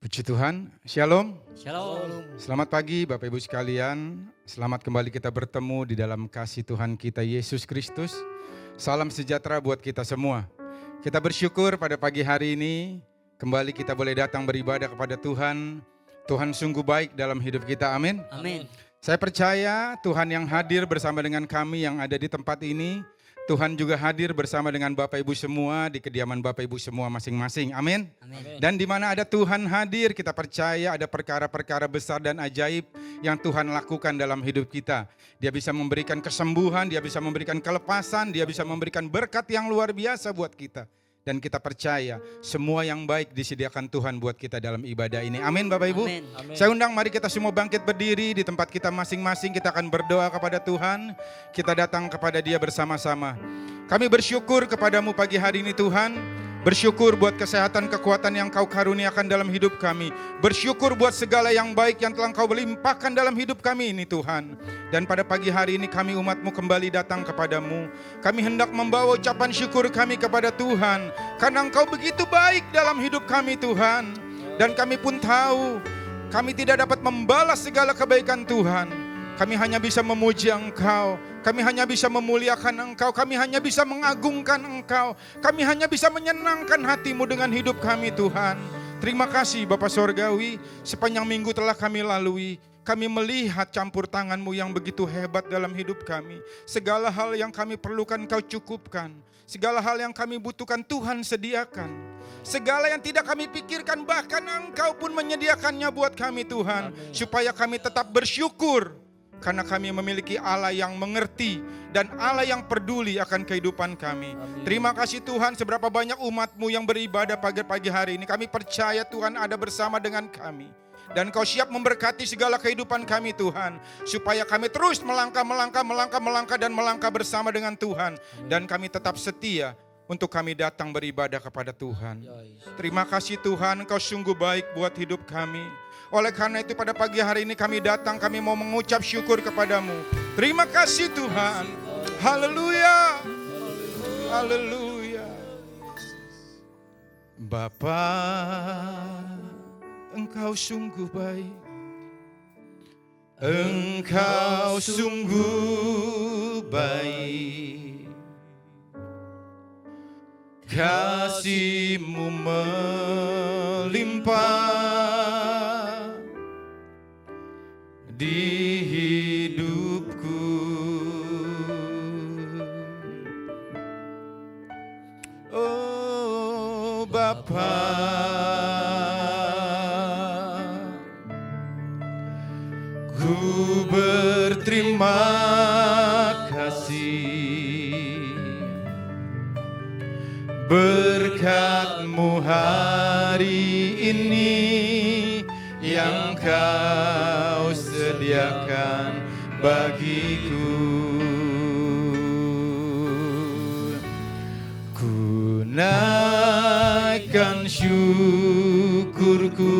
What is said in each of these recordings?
Puji Tuhan, Shalom. Shalom. Selamat pagi Bapak Ibu sekalian. Selamat kembali kita bertemu di dalam kasih Tuhan kita Yesus Kristus. Salam sejahtera buat kita semua. Kita bersyukur pada pagi hari ini kembali kita boleh datang beribadah kepada Tuhan. Tuhan sungguh baik dalam hidup kita, amin. Amin. Saya percaya Tuhan yang hadir bersama dengan kami yang ada di tempat ini, Tuhan juga hadir bersama dengan Bapak Ibu semua di kediaman Bapak Ibu semua masing-masing. Amin. Amin. Dan di mana ada Tuhan hadir, kita percaya ada perkara-perkara besar dan ajaib yang Tuhan lakukan dalam hidup kita. Dia bisa memberikan kesembuhan, dia bisa memberikan kelepasan, dia bisa memberikan berkat yang luar biasa buat kita. Dan kita percaya semua yang baik disediakan Tuhan buat kita dalam ibadah ini. Amin Bapak Ibu. Amin. Saya undang mari kita semua bangkit berdiri di tempat kita masing-masing. Kita akan berdoa kepada Tuhan. Kita datang kepada Dia bersama-sama. Kami bersyukur kepadamu pagi hari ini Tuhan. Bersyukur buat kesehatan, kekuatan yang Kau karuniakan dalam hidup kami. Bersyukur buat segala yang baik yang telah Kau limpahkan dalam hidup kami ini Tuhan. Dan pada pagi hari ini kami umat-Mu kembali datang kepadamu. Kami hendak membawa ucapan syukur kami kepada Tuhan. Karena Engkau begitu baik dalam hidup kami Tuhan. Dan kami pun tahu kami tidak dapat membalas segala kebaikan Tuhan. Kami hanya bisa memuji Engkau. Kami hanya bisa memuliakan Engkau. Kami hanya bisa mengagungkan Engkau. Kami hanya bisa menyenangkan hati-Mu dengan hidup kami Tuhan. Terima kasih Bapa Sorgawi. Sepanjang minggu telah kami lalui. Kami melihat campur tangan-Mu yang begitu hebat dalam hidup kami. Segala hal yang kami perlukan Kau cukupkan. Segala hal yang kami butuhkan Tuhan sediakan. Segala yang tidak kami pikirkan bahkan Engkau pun menyediakannya buat kami Tuhan. Amin. Supaya kami tetap bersyukur. Karena kami memiliki Allah yang mengerti dan Allah yang peduli akan kehidupan kami. Amin. Terima kasih Tuhan seberapa banyak umat-Mu yang beribadah pagi hari ini. Kami percaya Tuhan ada bersama dengan kami. Dan Kau siap memberkati segala kehidupan kami Tuhan. Supaya kami terus melangkah dan melangkah bersama dengan Tuhan. Dan kami tetap setia untuk kami datang beribadah kepada Tuhan. Terima kasih Tuhan, Engkau sungguh baik buat hidup kami. Oleh karena itu pada pagi hari ini kami datang, kami mau mengucap syukur kepadamu. Terima kasih Tuhan. Haleluya. Haleluya. Bapa, Engkau sungguh baik. Engkau sungguh baik. Kasih-Mu melimpah di hidupku. Oh Bapa, ku berterima kasih berkat-Mu hari ini yang Kau sediakan bagiku. Ku naikkan syukurku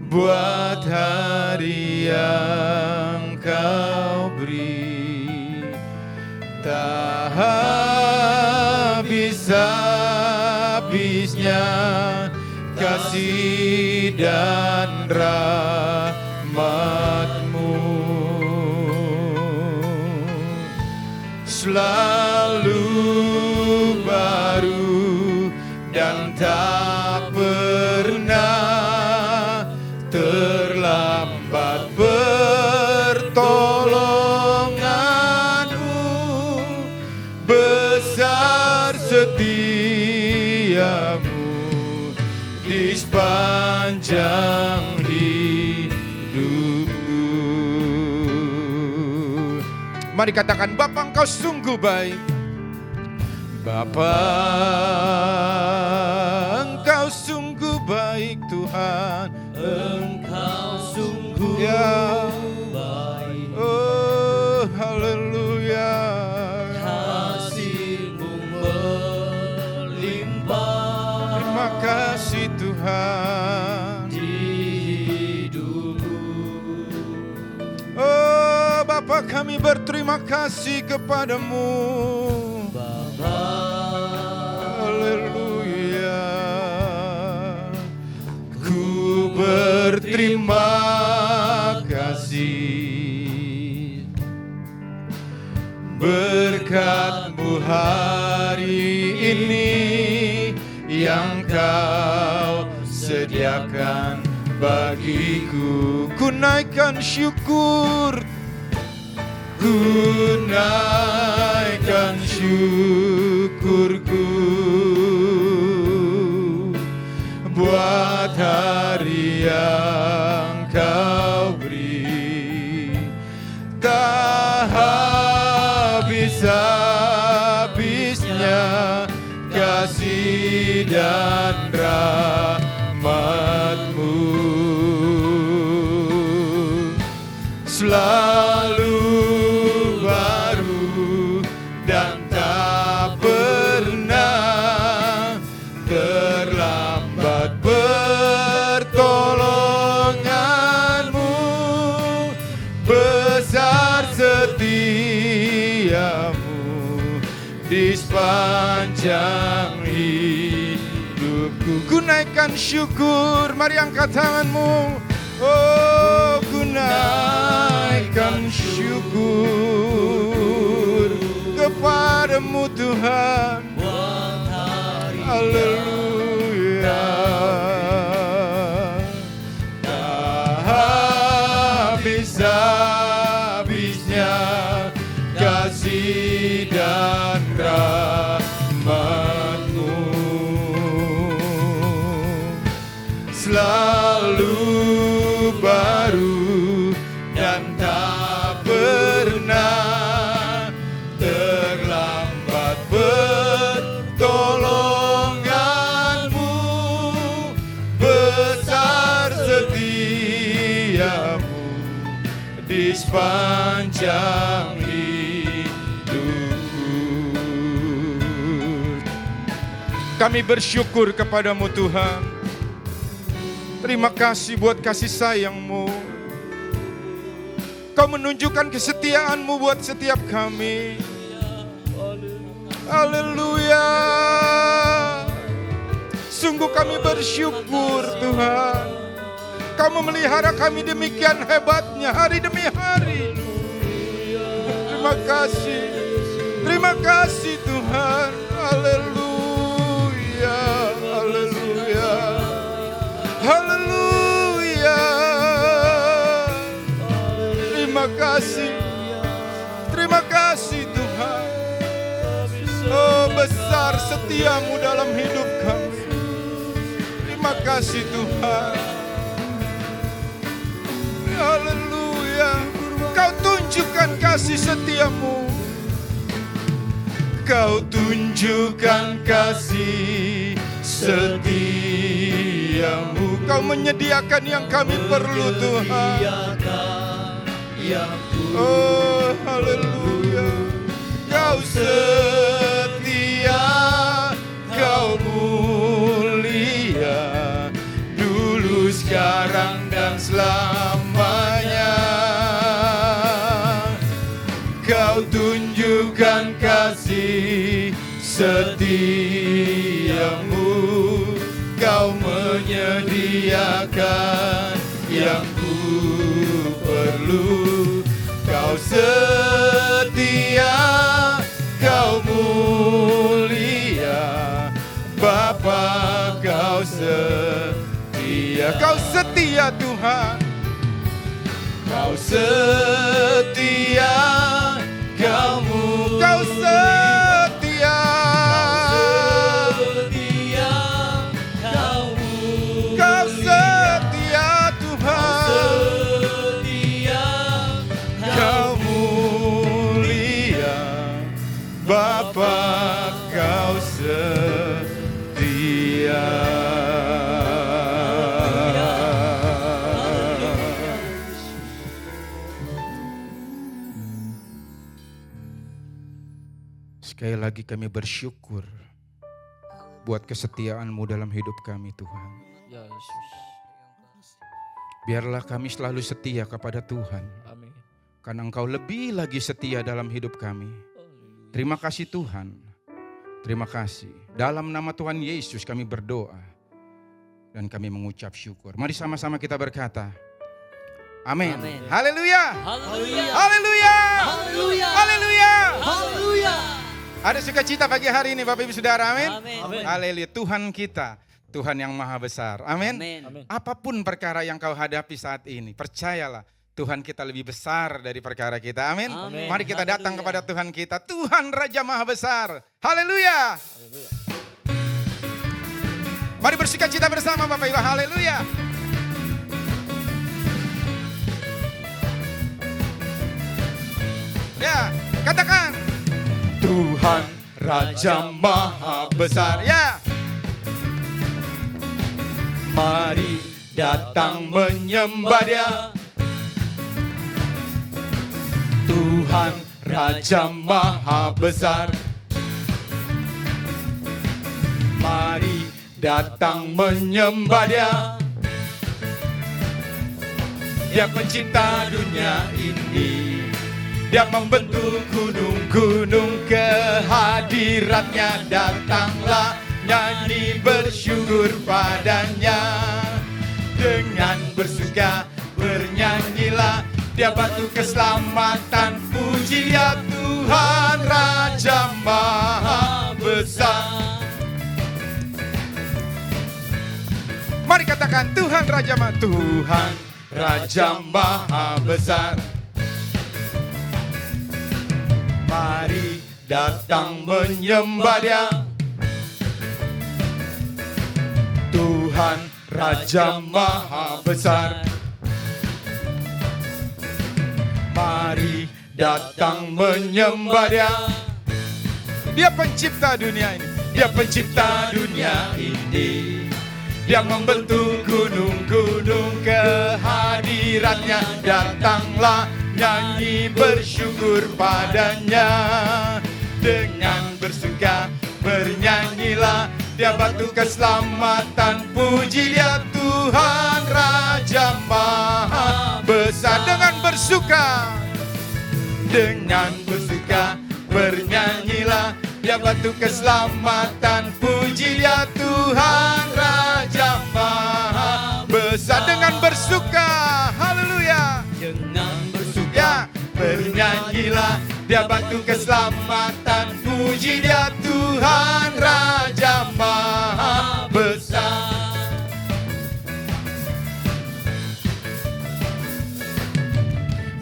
buat hari yang Kau beri. Tak habis-habisnya kasih dan rahmat-Mu selalu baru dan tak pernah terlambat. Pertolongan-Mu besar, setia-Mu di sepanjang hidupku. Mari katakan, Bapa Engkau sungguh baik. Bapa Engkau sungguh baik Tuhan. Engkau sungguh baik. Oh haleluya. Kasih-Mu melimpah. Terima kasih Tuhan di hidupku. Oh Bapa, kami berterima kasih kepadamu. Bapa, Haleluya. terima kasih. Berkat-Mu hari ini yang Kau sediakan bagiku. Ku naikkan syukur, ku naikkan syukurku buat hari yang Kau beri. Tak habis-habisnya kasih dan rahmat-Mu, selalu baru dan tak pernah terlambat. Pertolongan-Mu besar, setia-Mu di sepanjang hidupku. Ku naikkan syukur, mari angkat tanganmu. Oh, ku naikkan syukur kepadamu Tuhan. Haleluya. Tak habis-habisnya kasih dan rahmat-Mu, selalu baru dan tak pernah terlambat. Pertolongan-Mu besar, setia-Mu di sepanjang hidupku. Kami bersyukur kepadamu Tuhan. Terima kasih buat kasih sayang-Mu. Kau menunjukkan kesetiaan-Mu buat setiap kami. Haleluya. Sungguh kami bersyukur Tuhan. Kau memelihara kami demikian hebatnya hari demi hari. Terima kasih. Terima kasih Tuhan. Haleluya. Haleluya. Haleluya. Terima kasih. Terima kasih Tuhan. Oh, besar setia-Mu dalam hidup kami. Terima kasih Tuhan. Haleluya. Kau tunjukkan kasih setia-Mu. Kau tunjukkan kasih setia-Mu. Kau menyediakan yang kami perlu Tuhan. Oh, haleluya. Kau setia, Kau mulia, dulu, sekarang, dan selamanya. Kau tunjukkan kasih setia-Mu. Kau menyediakan yang ku perlu. Kau setia, Kau mulia, Bapa, Kau setia. Kau setia Tuhan. Kau setia, Kau setia. Kau setia Tuhan. Kau mulia, Bapa, Kau setia. Sekali lagi kami bersyukur buat kesetiaan-Mu dalam hidup kami Tuhan. Ya Yesus. Biarlah kami selalu setia kepada Tuhan. Amin. Karena Engkau lebih lagi setia dalam hidup kami. Terima kasih Tuhan. Terima kasih. Dalam nama Tuhan Yesus kami berdoa. dan kami mengucap syukur. Mari sama-sama kita berkata, amin. Amin. Haleluya. Haleluya. Haleluya. Haleluya. Haleluya. Haleluya. Ada sukacita pagi hari ini Bapak Ibu Saudara, amin. Amin. Haleluya. Tuhan kita, Tuhan yang maha besar, amin. Amin. Apapun perkara yang kau hadapi saat ini, percayalah Tuhan kita lebih besar dari perkara kita, amin. Amin. Mari kita datang Haleluya. kepada Tuhan kita, Tuhan Raja Maha Besar. Haleluya. Mari bersukacita bersama Bapak Ibu, haleluya. Ya, katakan Tuhan Raja Maha Besar. Ya, Mari datang menyembah Dia. Tuhan Raja Maha Besar. Mari datang menyembah Dia. Dia pencipta dunia ini. Dia membentuk gunung-gunung, kehadiratnya datanglah, nyanyi bersyukur padanya. Dengan bersuka bernyanyilah, Dia batu keselamatan, puji Dia Tuhan Raja Maha Besar. Mari katakan Tuhan Raja Maha, Tuhan Raja Maha Besar. Mari datang menyembah Dia. Tuhan Raja Maha Besar. Mari datang menyembah Dia. Dia pencipta dunia ini. Dia pencipta dunia ini. Dia membentuk gunung-gunung, kehadiratnya datanglah, nyanyi bersyukur padanya. Dengan bersuka bernyanyilah, Dia batu keselamatan, puji Dia Tuhan Raja Maha Besar. Dengan bersuka bernyanyilah, Dia batu keselamatan, puji Dia Tuhan Raja Maha Besar. Dengan bersuka, haleluya. dengan Ya, bernyanyilah, Dia batu keselamatan, puji Dia Tuhan Raja Maha Besar.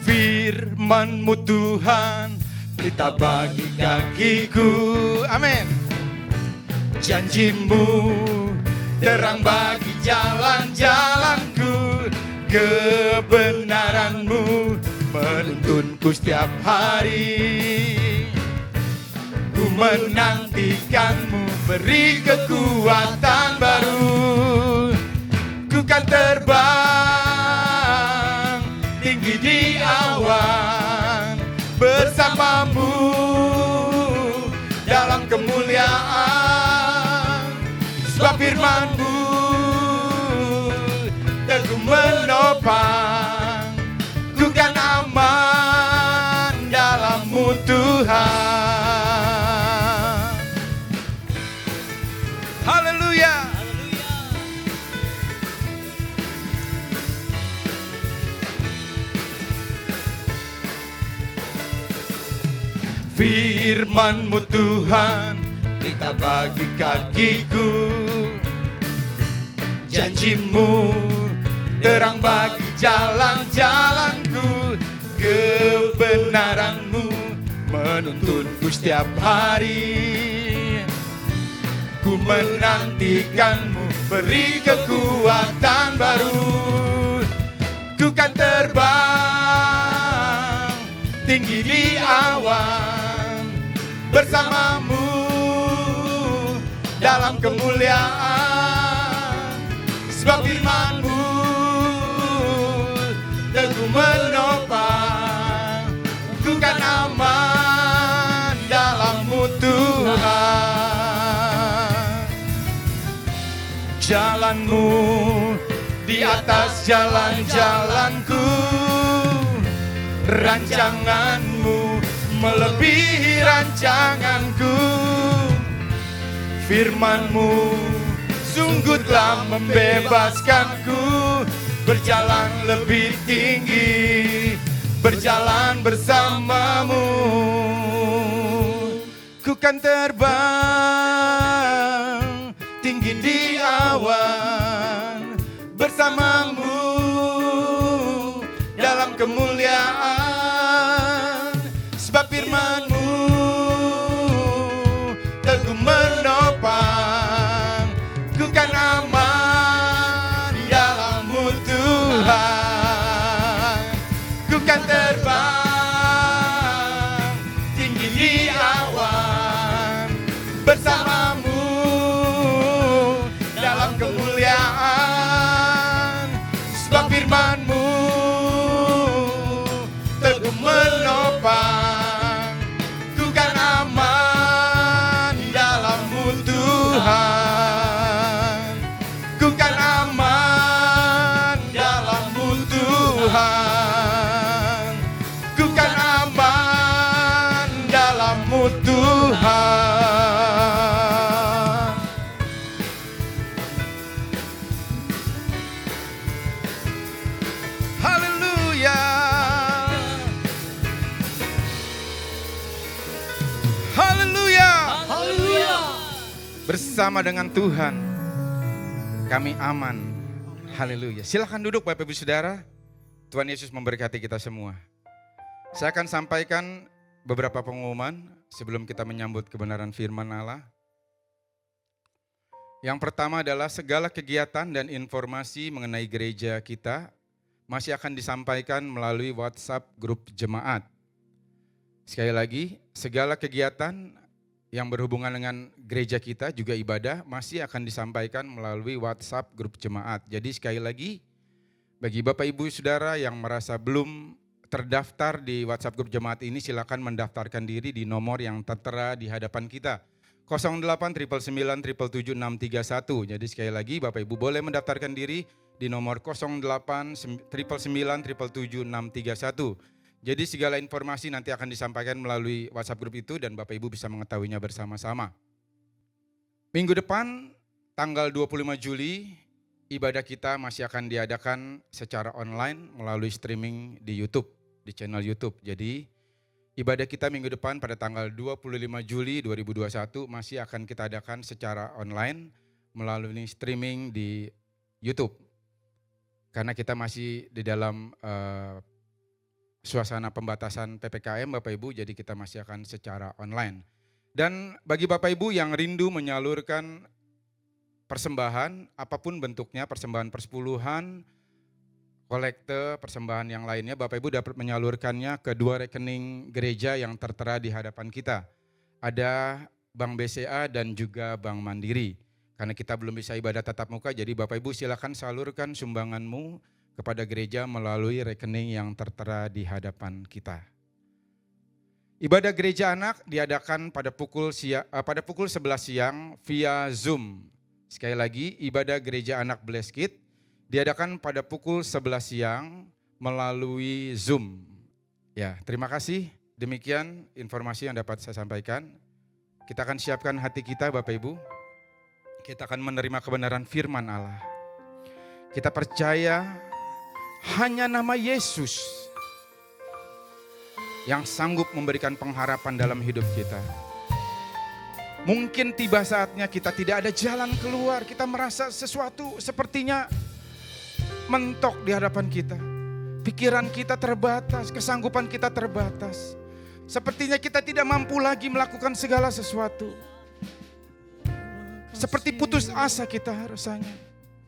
Firman-Mu Tuhan, pelita bagi kakiku, amin. Janji-Mu terang bagi jalan-jalanku, kebenaran-Mu menuntunku setiap hari. Ku menantikan-Mu, beri kekuatan baru. Ku kan terbang tinggi di awan bersama-Mu dalam kemuliaan. Sebab firman-Mu teguh menopang, ku kan aman dalam-Mu Tuhan. Haleluya. Firman-Mu Tuhan, pelita bagi kakiku. Janji-Mu terang bagi jalan-jalanku, kebenaran-Mu menuntunku setiap hari. Ku menantikan-Mu, beri kekuatan baru. Ku kan terbang tinggi di awan bersama-Mu dalam kemuliaan. Sebab firman-Mu teguh menopang, ku kan aman dalam-Mu Tuhan. Jalan-Mu di atas jalan-jalanku, rancangan-Mu melebihi rancanganku. Firman-Mu Sungguh telah membebaskanku, berjalan lebih tinggi, berjalan bersamamu. Ku kan terbang tinggi di awan bersamamu dalam kemuliaan. Sebab firman-Mu teguh menopang, ku kan aman di dalam-Mu Tuhan. Ku kan terbang tinggi di awan bersamamu dalam kemuliaan. Sebab firman-Mu teguh menopang, ku kan aman di dalam-Mu Tuhan. Ku kan aman di dalam-Mu Tuhan. Ku kan aman dalam-Mu Tuhan. Haleluya. Haleluya. Haleluya. Bersama dengan Tuhan kami aman. Haleluya. Silakan duduk Bapak Ibu Saudara. Tuhan Yesus memberkati kita semua. Saya akan sampaikan beberapa pengumuman sebelum kita menyambut kebenaran firman Allah. Yang pertama adalah segala kegiatan dan informasi mengenai gereja kita masih akan disampaikan melalui WhatsApp grup jemaat. Sekali lagi, segala kegiatan yang berhubungan dengan gereja kita juga ibadah masih akan disampaikan melalui WhatsApp grup jemaat. Jadi sekali lagi, bagi Bapak Ibu Saudara yang merasa belum terdaftar di WhatsApp grup jemaat ini, silakan mendaftarkan diri di nomor yang tertera di hadapan kita. 08 999 777 631. Jadi sekali lagi Bapak Ibu boleh mendaftarkan diri di nomor 08 999 777 631. Jadi segala informasi nanti akan disampaikan melalui WhatsApp grup itu dan Bapak Ibu bisa mengetahuinya bersama-sama. Minggu depan tanggal 25 Juli ibadah kita masih akan diadakan secara online melalui streaming di YouTube, di channel YouTube. Jadi ibadah kita minggu depan pada tanggal 25 Juli 2021 masih akan kita adakan secara online melalui streaming di YouTube. Karena kita masih di dalam suasana pembatasan PPKM Bapak Ibu, jadi kita masih akan secara online. Dan bagi Bapak Ibu yang rindu menyalurkan persembahan, apapun bentuknya, persembahan persepuluhan, kolekte, persembahan yang lainnya, Bapak Ibu dapat menyalurkannya ke dua rekening gereja yang tertera di hadapan kita. Ada Bank BCA dan juga Bank Mandiri. Karena kita belum bisa ibadah tatap muka, jadi Bapak Ibu silakan salurkan sumbanganmu kepada gereja melalui rekening yang tertera di hadapan kita. Ibadah gereja anak diadakan pada pukul 11 siang via Zoom. Sekali lagi, ibadah gereja anak Bleskit diadakan pada pukul 11 siang melalui Zoom. Ya, terima kasih. Demikian informasi yang dapat saya sampaikan. Kita akan siapkan hati kita Bapak Ibu. Kita akan menerima kebenaran firman Allah. Kita percaya hanya nama Yesus yang sanggup memberikan pengharapan dalam hidup kita. Mungkin tiba saatnya kita tidak ada jalan keluar, kita merasa sesuatu sepertinya mentok di hadapan kita. Pikiran kita terbatas, kesanggupan kita terbatas. Sepertinya kita tidak mampu lagi melakukan segala sesuatu. Seperti putus asa kita rasanya.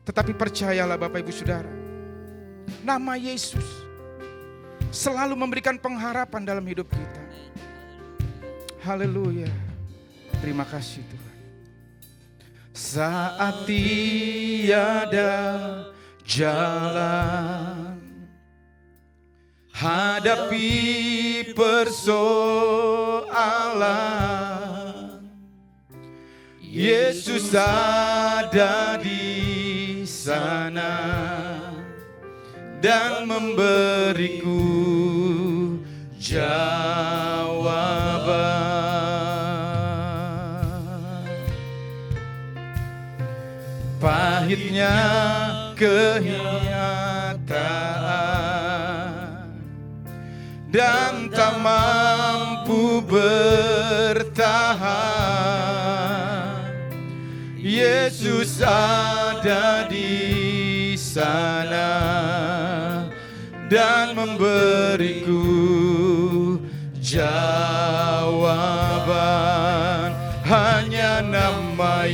Tetapi percayalah Bapak Ibu Saudara, nama Yesus selalu memberikan pengharapan dalam hidup kita. Haleluya. Terima kasih Tuhan. Saat tiada jalan, hadapi persoalan, Yesus ada di sana dan memberiku jawaban. pahitnya kenyataan dan tak mampu bertahan. Yesus ada di sana dan memberiku jawaban. Hanya nama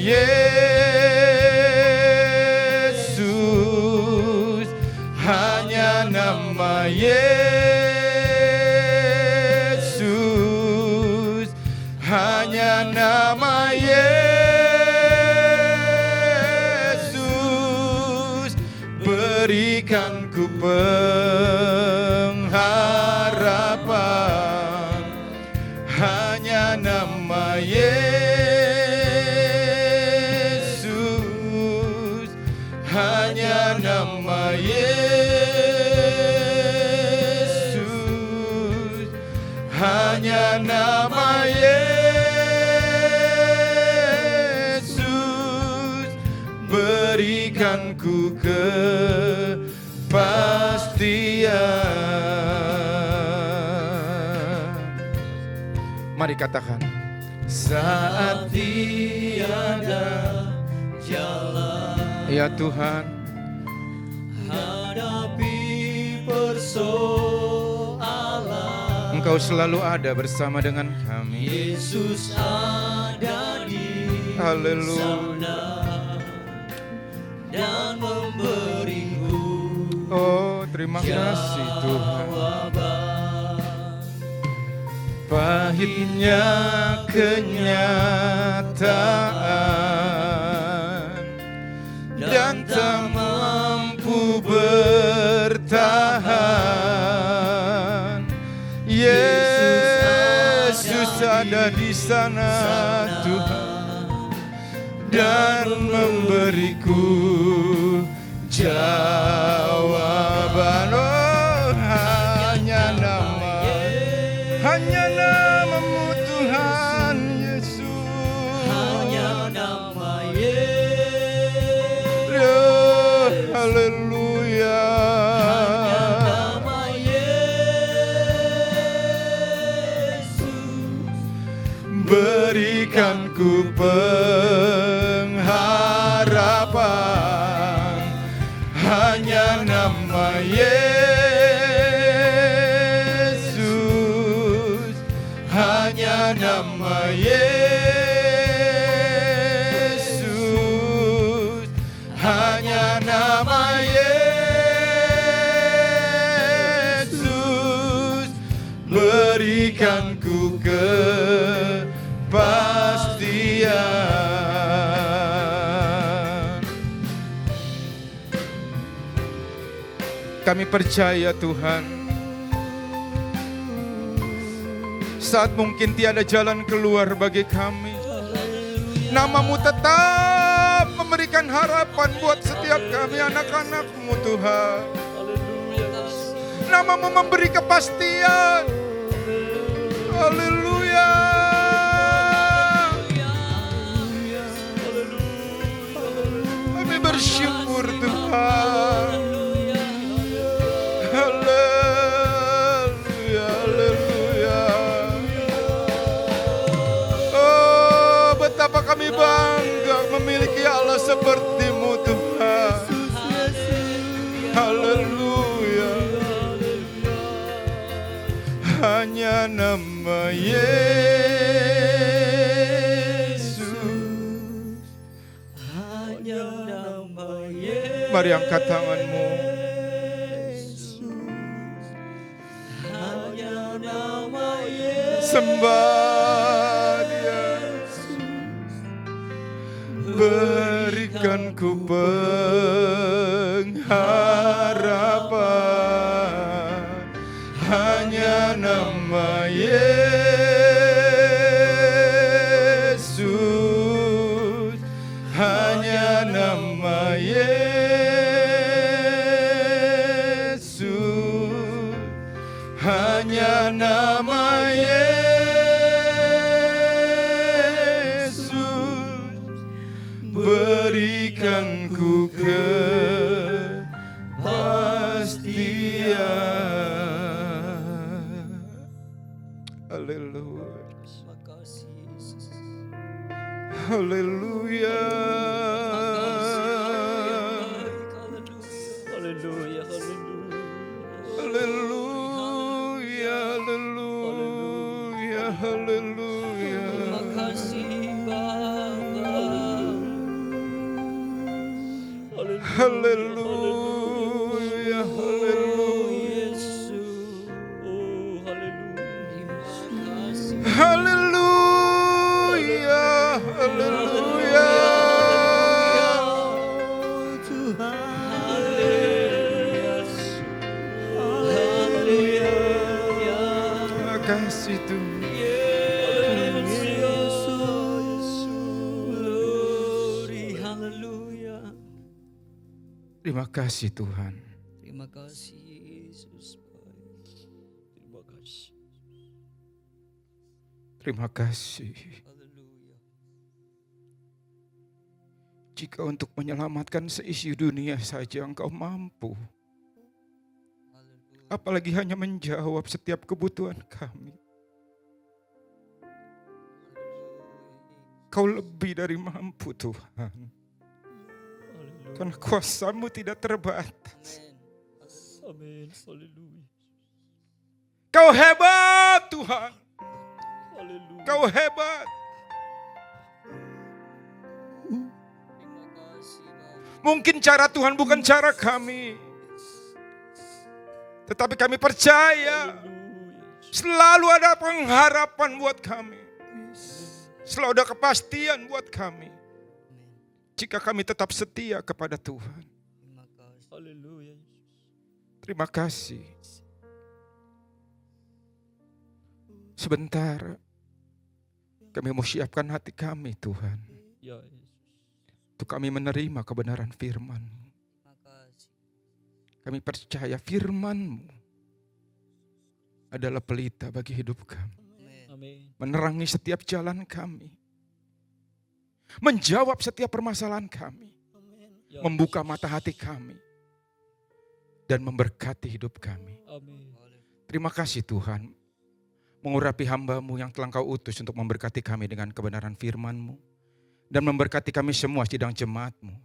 Yesus, hanya nama Yesus, hanya nama Yesus, berikan ku pengharapan. Hanya nama Yesus, hanya nama Yesus, hanya nama Yesus, berikan ku kepastian. Mari katakan, saat tiada jalan, ya Tuhan, hadapi persoalan, Engkau selalu ada bersama dengan kami. Yesus ada di Haleluya. sana dan memberiku Oh, terima kasih Tuhan. jawaban. Pahitnya kenyataan dan tak mampu bertahan. Yesus ada di sana Tuhan dan memberiku jawaban. Oh, hanya namamu Tuhan Yesus, Hanya nama Yesus, oh, haleluya. hanya nama Yesus, Berikan ku pengharapan. Hanya nama Yesus, hanya nama Yesus, hanya nama Yesus, berikan ku kepastian. Kami percaya Tuhan, saat mungkin tiada jalan keluar bagi kami, namamu tetap memberikan harapan buat setiap kami anak-anakmu Tuhan. Namamu memberi kepastian. Haleluya. Kami bersyukur Tuhan. Haleluya, haleluya. Oh, betapa kami bangga memiliki Allah seperti-Mu Tuhan. Haleluya. Hanya nama Yesus, hanya nama Yesus, mari angkat tanganmu. hanya nama Yesus, Sembah Dia. Berikan ku pengharapan. Hanya nama Yesus, hanya nama Yesus, hanya nama Yesus, berikan yang ku kepastian. Haleluya. Terima kasih Yesus. Haleluya. Haleluya, haleluya. Haleluya. Haleluya. Haleluya. Terima kasih Bapa. Haleluya. Haleluya. Yesus. Oh, haleluya. Terima kasih. Haleluya. Haleluya. Terima kasih Tuhan. Terima kasih Tuhan. Terima kasih Yesus. Terima kasih. Terima kasih. Haleluya. Jika untuk menyelamatkan seisi dunia saja Engkau mampu, Haleluya. apalagi hanya menjawab setiap kebutuhan kami. Kau lebih dari mampu Tuhan. Karena kuasa-Mu tidak terbatas. Amin. Haleluya. Kau hebat Tuhan. Haleluya. Kau hebat. Terima kasih Bapa. Mungkin cara Tuhan bukan cara kami. Tetapi kami percaya Haleluya. selalu ada pengharapan buat kami. Selalu ada kepastian buat kami. Jika kami tetap setia kepada Tuhan. Terima kasih. Haleluya. Terima kasih. Sebentar. Kami mau siapkan hati kami Tuhan. Ya Yesus. Untuk kami menerima kebenaran firman. Terima kasih. Kami percaya firman-Mu adalah pelita bagi hidup kami. Amin. Menerangi setiap jalan kami. Menjawab setiap permasalahan kami. Ya Membuka Yesus. mata hati kami. Dan memberkati hidup kami. Amin. Terima kasih Tuhan. Mengurapi hamba-Mu yang telah Kau utus untuk memberkati kami dengan kebenaran firman-Mu. Dan memberkati kami semua sidang jemaat-Mu.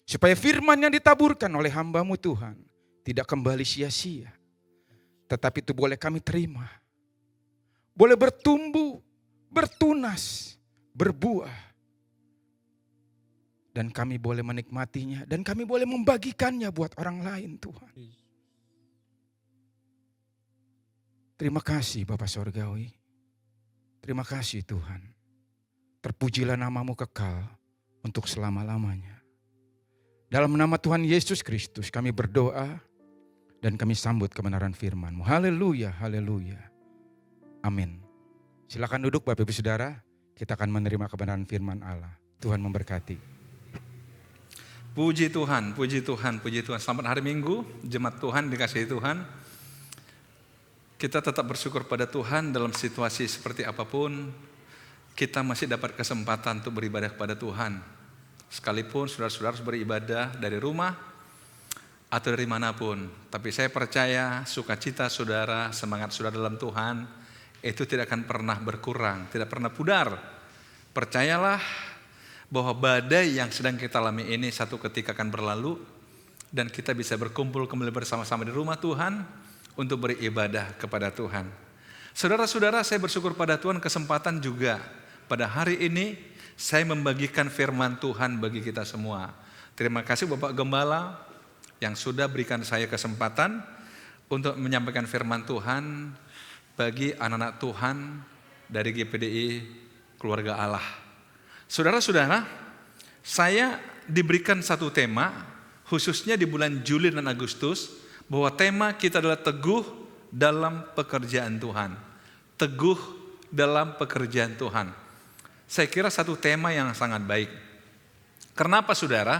Supaya firman yang ditaburkan oleh hamba-Mu Tuhan tidak kembali sia-sia. Tetapi itu boleh kami terima. Boleh bertumbuh, bertunas, berbuah. Dan kami boleh menikmatinya. Dan kami boleh membagikannya buat orang lain Tuhan. Terima kasih Bapa Sorgawi. Terima kasih Tuhan. Terpujilah nama-Mu kekal untuk selama-lamanya. Dalam nama Tuhan Yesus Kristus kami berdoa dan kami sambut kebenaran firman-Mu. Haleluya, haleluya. Amin. Silakan duduk Bapak Ibu Saudara. Kita akan menerima kebenaran firman Allah. Tuhan memberkati. Puji Tuhan, puji Tuhan, puji Tuhan. Selamat hari Minggu, jemaat Tuhan dikasihi Tuhan. Kita tetap bersyukur pada Tuhan dalam situasi seperti apapun. Kita masih dapat kesempatan untuk beribadah kepada Tuhan. Sekalipun saudara-saudara harus beribadah dari rumah atau dari manapun. Tapi saya percaya sukacita saudara, semangat saudara dalam Tuhan itu tidak akan pernah berkurang, tidak pernah pudar. Percayalah bahwa badai yang sedang kita alami ini satu ketika akan berlalu dan kita bisa berkumpul kembali bersama-sama di rumah Tuhan untuk beribadah kepada Tuhan. Saudara-saudara, saya bersyukur pada Tuhan kesempatan juga pada hari ini saya membagikan firman Tuhan bagi kita semua. Terima kasih Bapak Gembala yang sudah berikan saya kesempatan untuk menyampaikan firman Tuhan bagi anak-anak Tuhan dari GPDI Keluarga Allah. Saudara-saudara, saya diberikan satu tema, khususnya di bulan Juli dan Agustus, bahwa tema kita adalah teguh dalam pekerjaan Tuhan. Teguh dalam pekerjaan Tuhan. Saya kira satu tema yang sangat baik. Kenapa saudara?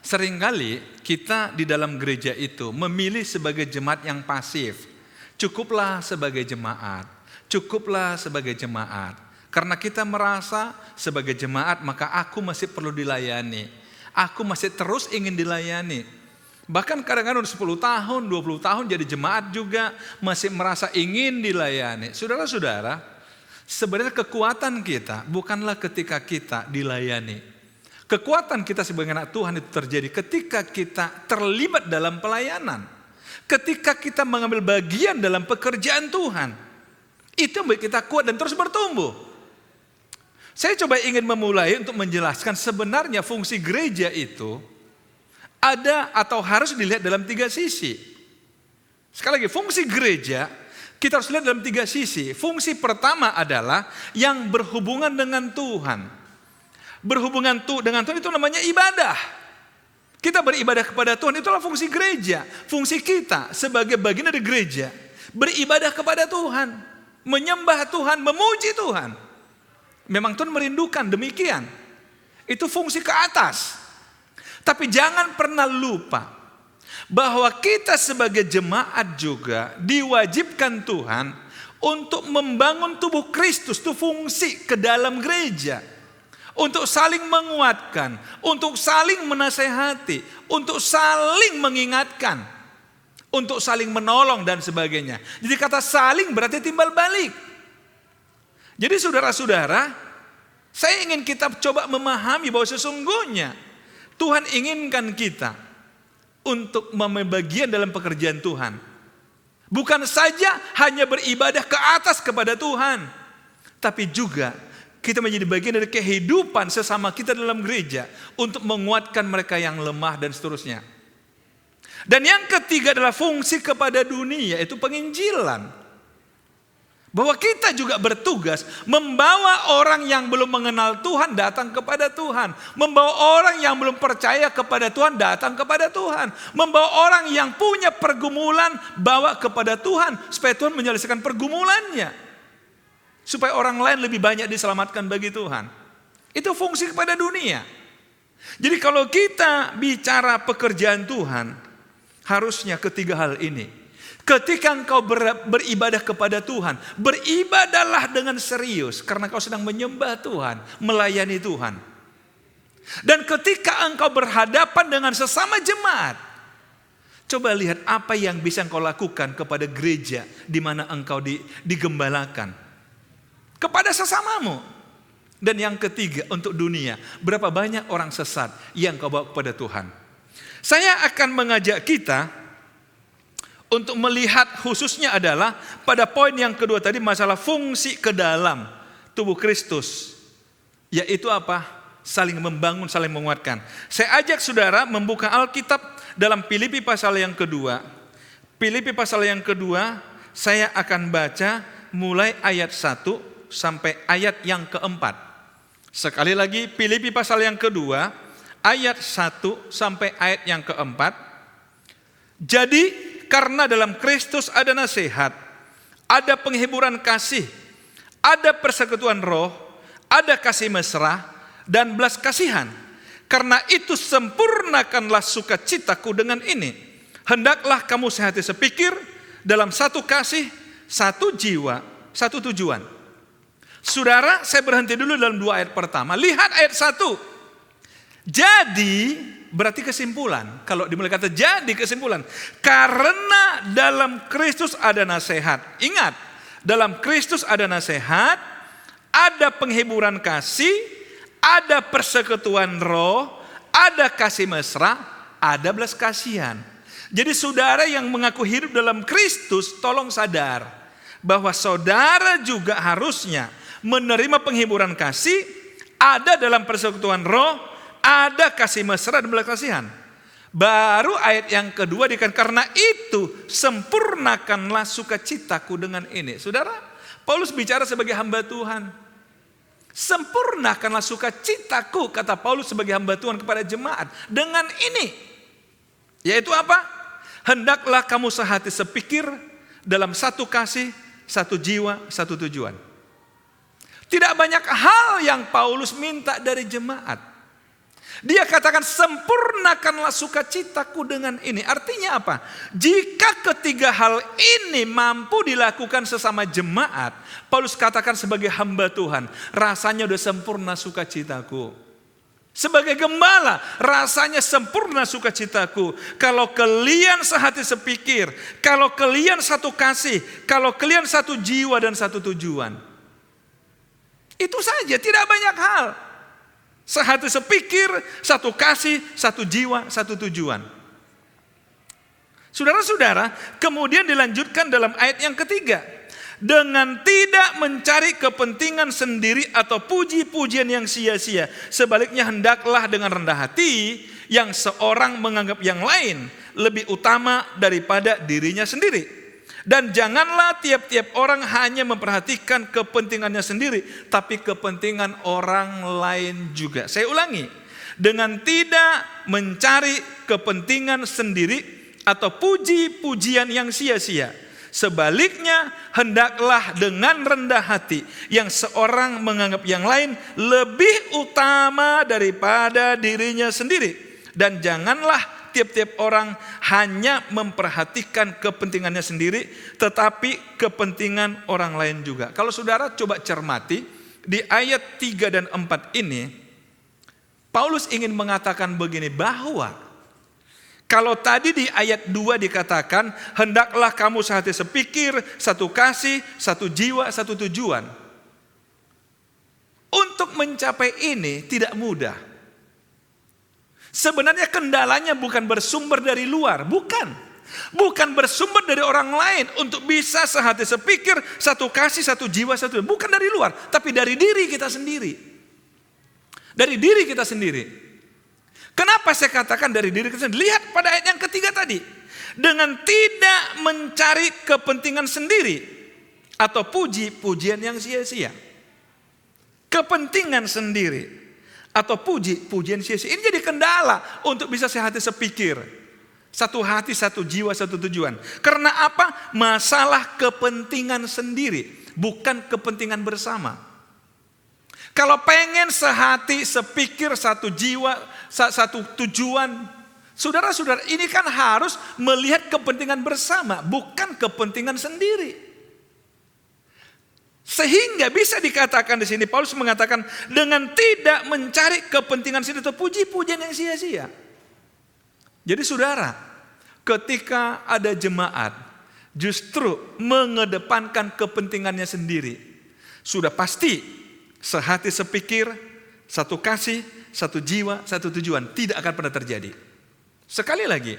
Seringkali kita di dalam gereja itu memilih sebagai jemaat yang pasif. Cukuplah sebagai jemaat. Cukuplah sebagai jemaat. Karena kita merasa sebagai jemaat maka aku masih perlu dilayani. Aku masih terus ingin dilayani. Bahkan kadang-kadang 10 tahun, 20 tahun jadi jemaat juga masih merasa ingin dilayani. Saudara-saudara, sebenarnya kekuatan kita bukanlah ketika kita dilayani. Kekuatan kita sebagai anak Tuhan itu terjadi ketika kita terlibat dalam pelayanan. Ketika kita mengambil bagian dalam pekerjaan Tuhan. Itu yang membuat kita kuat dan terus bertumbuh. Saya coba ingin memulai untuk menjelaskan sebenarnya fungsi gereja itu ada atau harus dilihat dalam 3 sisi. Sekali lagi, fungsi gereja kita harus lihat dalam 3 sisi. Fungsi pertama adalah yang berhubungan dengan Tuhan. Berhubungan dengan Tuhan itu namanya ibadah. Kita beribadah kepada Tuhan, itulah fungsi gereja. Fungsi kita sebagai bagian dari gereja, beribadah kepada Tuhan, menyembah Tuhan, memuji Tuhan. Memang Tuhan merindukan demikian. Itu fungsi ke atas. Tapi jangan pernah lupa bahwa kita sebagai jemaat juga diwajibkan Tuhan untuk membangun tubuh Kristus. Itu fungsi ke dalam gereja. Untuk saling menguatkan, untuk saling menasehati, untuk saling mengingatkan, untuk saling menolong dan sebagainya. Jadi kata saling berarti timbal balik. Jadi saudara-saudara, saya ingin kita coba memahami bahwa sesungguhnya Tuhan inginkan kita untuk mengambil bagian dalam pekerjaan Tuhan. Bukan saja hanya beribadah ke atas kepada Tuhan, tapi juga kita menjadi bagian dari kehidupan sesama kita dalam gereja untuk menguatkan mereka yang lemah dan seterusnya. Dan yang ketiga adalah fungsi kepada dunia, yaitu penginjilan. Bahwa kita juga bertugas membawa orang yang belum mengenal Tuhan datang kepada Tuhan. Membawa orang yang belum percaya kepada Tuhan datang kepada Tuhan. Membawa orang yang punya pergumulan bawa kepada Tuhan supaya Tuhan menyelesaikan pergumulannya. Supaya orang lain lebih banyak diselamatkan bagi Tuhan. Itu fungsi kepada dunia. Jadi kalau kita bicara pekerjaan Tuhan, harusnya ketiga hal ini. Ketika engkau beribadah kepada Tuhan, beribadahlah dengan serius. Karena engkau sedang menyembah Tuhan, melayani Tuhan. Dan ketika engkau berhadapan dengan sesama jemaat, coba lihat apa yang bisa engkau lakukan kepada gereja di mana engkau digembalakan. Kepada sesamamu. Dan yang ketiga untuk dunia, berapa banyak orang sesat yang kau bawa kepada Tuhan. Saya akan mengajak kita untuk melihat khususnya adalah pada poin yang kedua tadi, masalah fungsi ke dalam tubuh Kristus. Yaitu apa? Saling membangun, saling menguatkan. Saya ajak saudara membuka Alkitab dalam Filipi pasal yang kedua. Filipi pasal yang kedua, saya akan baca mulai ayat 1 sampai ayat yang keempat. Sekali lagi, Filipi pasal yang kedua, ayat 1 sampai ayat yang keempat. Jadi karena dalam Kristus ada nasihat, ada penghiburan kasih, ada persekutuan roh, ada kasih mesra, dan belas kasihan. Karena itu sempurnakanlah sukacitaku dengan ini. Hendaklah kamu sehati sepikir, dalam satu kasih, satu jiwa, satu tujuan. Saudara, saya berhenti dulu dalam 2 ayat pertama. Lihat ayat 1. Jadi, berarti kesimpulan. Kalau dimulai kata jadi, kesimpulan. Karena dalam Kristus ada nasihat. Ingat, dalam Kristus ada nasihat, ada penghiburan kasih, ada persekutuan roh, ada kasih mesra, ada belas kasihan. Jadi saudara yang mengaku hidup dalam Kristus, tolong sadar bahwa saudara juga harusnya menerima penghiburan kasih, ada dalam persekutuan roh, ada kasih mesra dan belas kasihan. Baru ayat yang kedua dikatakan karena itu sempurnakanlah sukacitaku dengan ini. Saudara, Paulus bicara sebagai hamba Tuhan. Sempurnakanlah sukacitaku, kata Paulus sebagai hamba Tuhan kepada jemaat dengan ini. Yaitu apa? Hendaklah kamu sehati sepikir, dalam satu kasih, satu jiwa, satu tujuan. Tidak banyak hal yang Paulus minta dari jemaat. Dia katakan sempurnakanlah sukacitaku dengan ini. Artinya apa? Jika ketiga hal ini mampu dilakukan sesama jemaat, Paulus katakan sebagai hamba Tuhan, rasanya udah sempurna sukacitaku. Sebagai gembala, rasanya sempurna sukacitaku. Kalau kalian sehati sepikir, kalau kalian satu kasih, kalau kalian satu jiwa dan satu tujuan. Itu saja, tidak banyak hal. Sehati sepikir, satu kasih, satu jiwa, satu tujuan. Saudara-saudara, kemudian dilanjutkan dalam ayat yang ketiga. Dengan tidak mencari kepentingan sendiri atau puji-pujian yang sia-sia. Sebaliknya hendaklah dengan rendah hati yang seorang menganggap yang lain lebih utama daripada dirinya sendiri. Dan janganlah tiap-tiap orang hanya memperhatikan kepentingannya sendiri, tapi kepentingan orang lain juga. Saya ulangi, dengan tidak mencari kepentingan sendiri atau puji-pujian yang sia-sia. Sebaliknya, hendaklah dengan rendah hati yang seorang menganggap yang lain lebih utama daripada dirinya sendiri. Dan janganlah tiap-tiap orang hanya memperhatikan kepentingannya sendiri, tetapi kepentingan orang lain juga. Kalau saudara coba cermati, di ayat 3 dan 4 ini, Paulus ingin mengatakan begini, bahwa kalau tadi di ayat 2 dikatakan, hendaklah kamu sehati sepikir, satu kasih, satu jiwa, satu tujuan. Untuk mencapai ini tidak mudah. Sebenarnya kendalanya bukan bersumber dari luar, bukan. Bukan bersumber dari orang lain untuk bisa sehati sepikir, satu kasih, satu jiwa, satu tujuan. Bukan dari luar, tapi dari diri kita sendiri. Dari diri kita sendiri. Kenapa saya katakan dari diri kita sendiri? Lihat pada ayat yang ketiga tadi. Dengan tidak mencari kepentingan sendiri atau puji-pujian yang sia-sia. Kepentingan sendiri atau puji-pujian sia-sia. Ini jadi kendala untuk bisa sehati sepikir. Satu hati, satu jiwa, satu tujuan. Karena apa? Masalah kepentingan sendiri, bukan kepentingan bersama. Kalau pengen sehati, sepikir, satu jiwa, satu tujuan, saudara-saudara, ini kan harus melihat kepentingan bersama, bukan kepentingan sendiri. Sehingga bisa dikatakan di sini Paulus mengatakan dengan tidak mencari kepentingan sendiri atau puji-pujian yang sia-sia. Jadi saudara, ketika ada jemaat justru mengedepankan kepentingannya sendiri, sudah pasti sehati sepikir, satu kasih, satu jiwa, satu tujuan tidak akan pernah terjadi. Sekali lagi,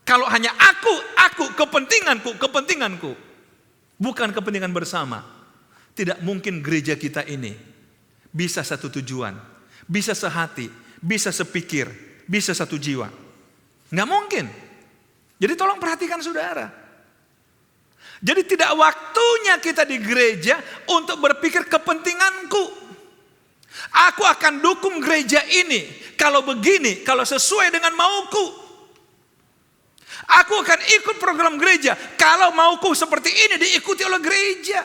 kalau hanya aku, kepentinganku, bukan kepentingan bersama, tidak mungkin gereja kita ini bisa satu tujuan, bisa sehati, bisa sepikir, bisa satu jiwa. Nggak mungkin. Jadi tolong perhatikan saudara. Jadi tidak waktunya kita di gereja untuk berpikir kepentinganku. Aku akan dukung gereja ini kalau begini, kalau sesuai dengan mauku. Aku akan ikut program gereja kalau mauku seperti ini diikuti oleh gereja.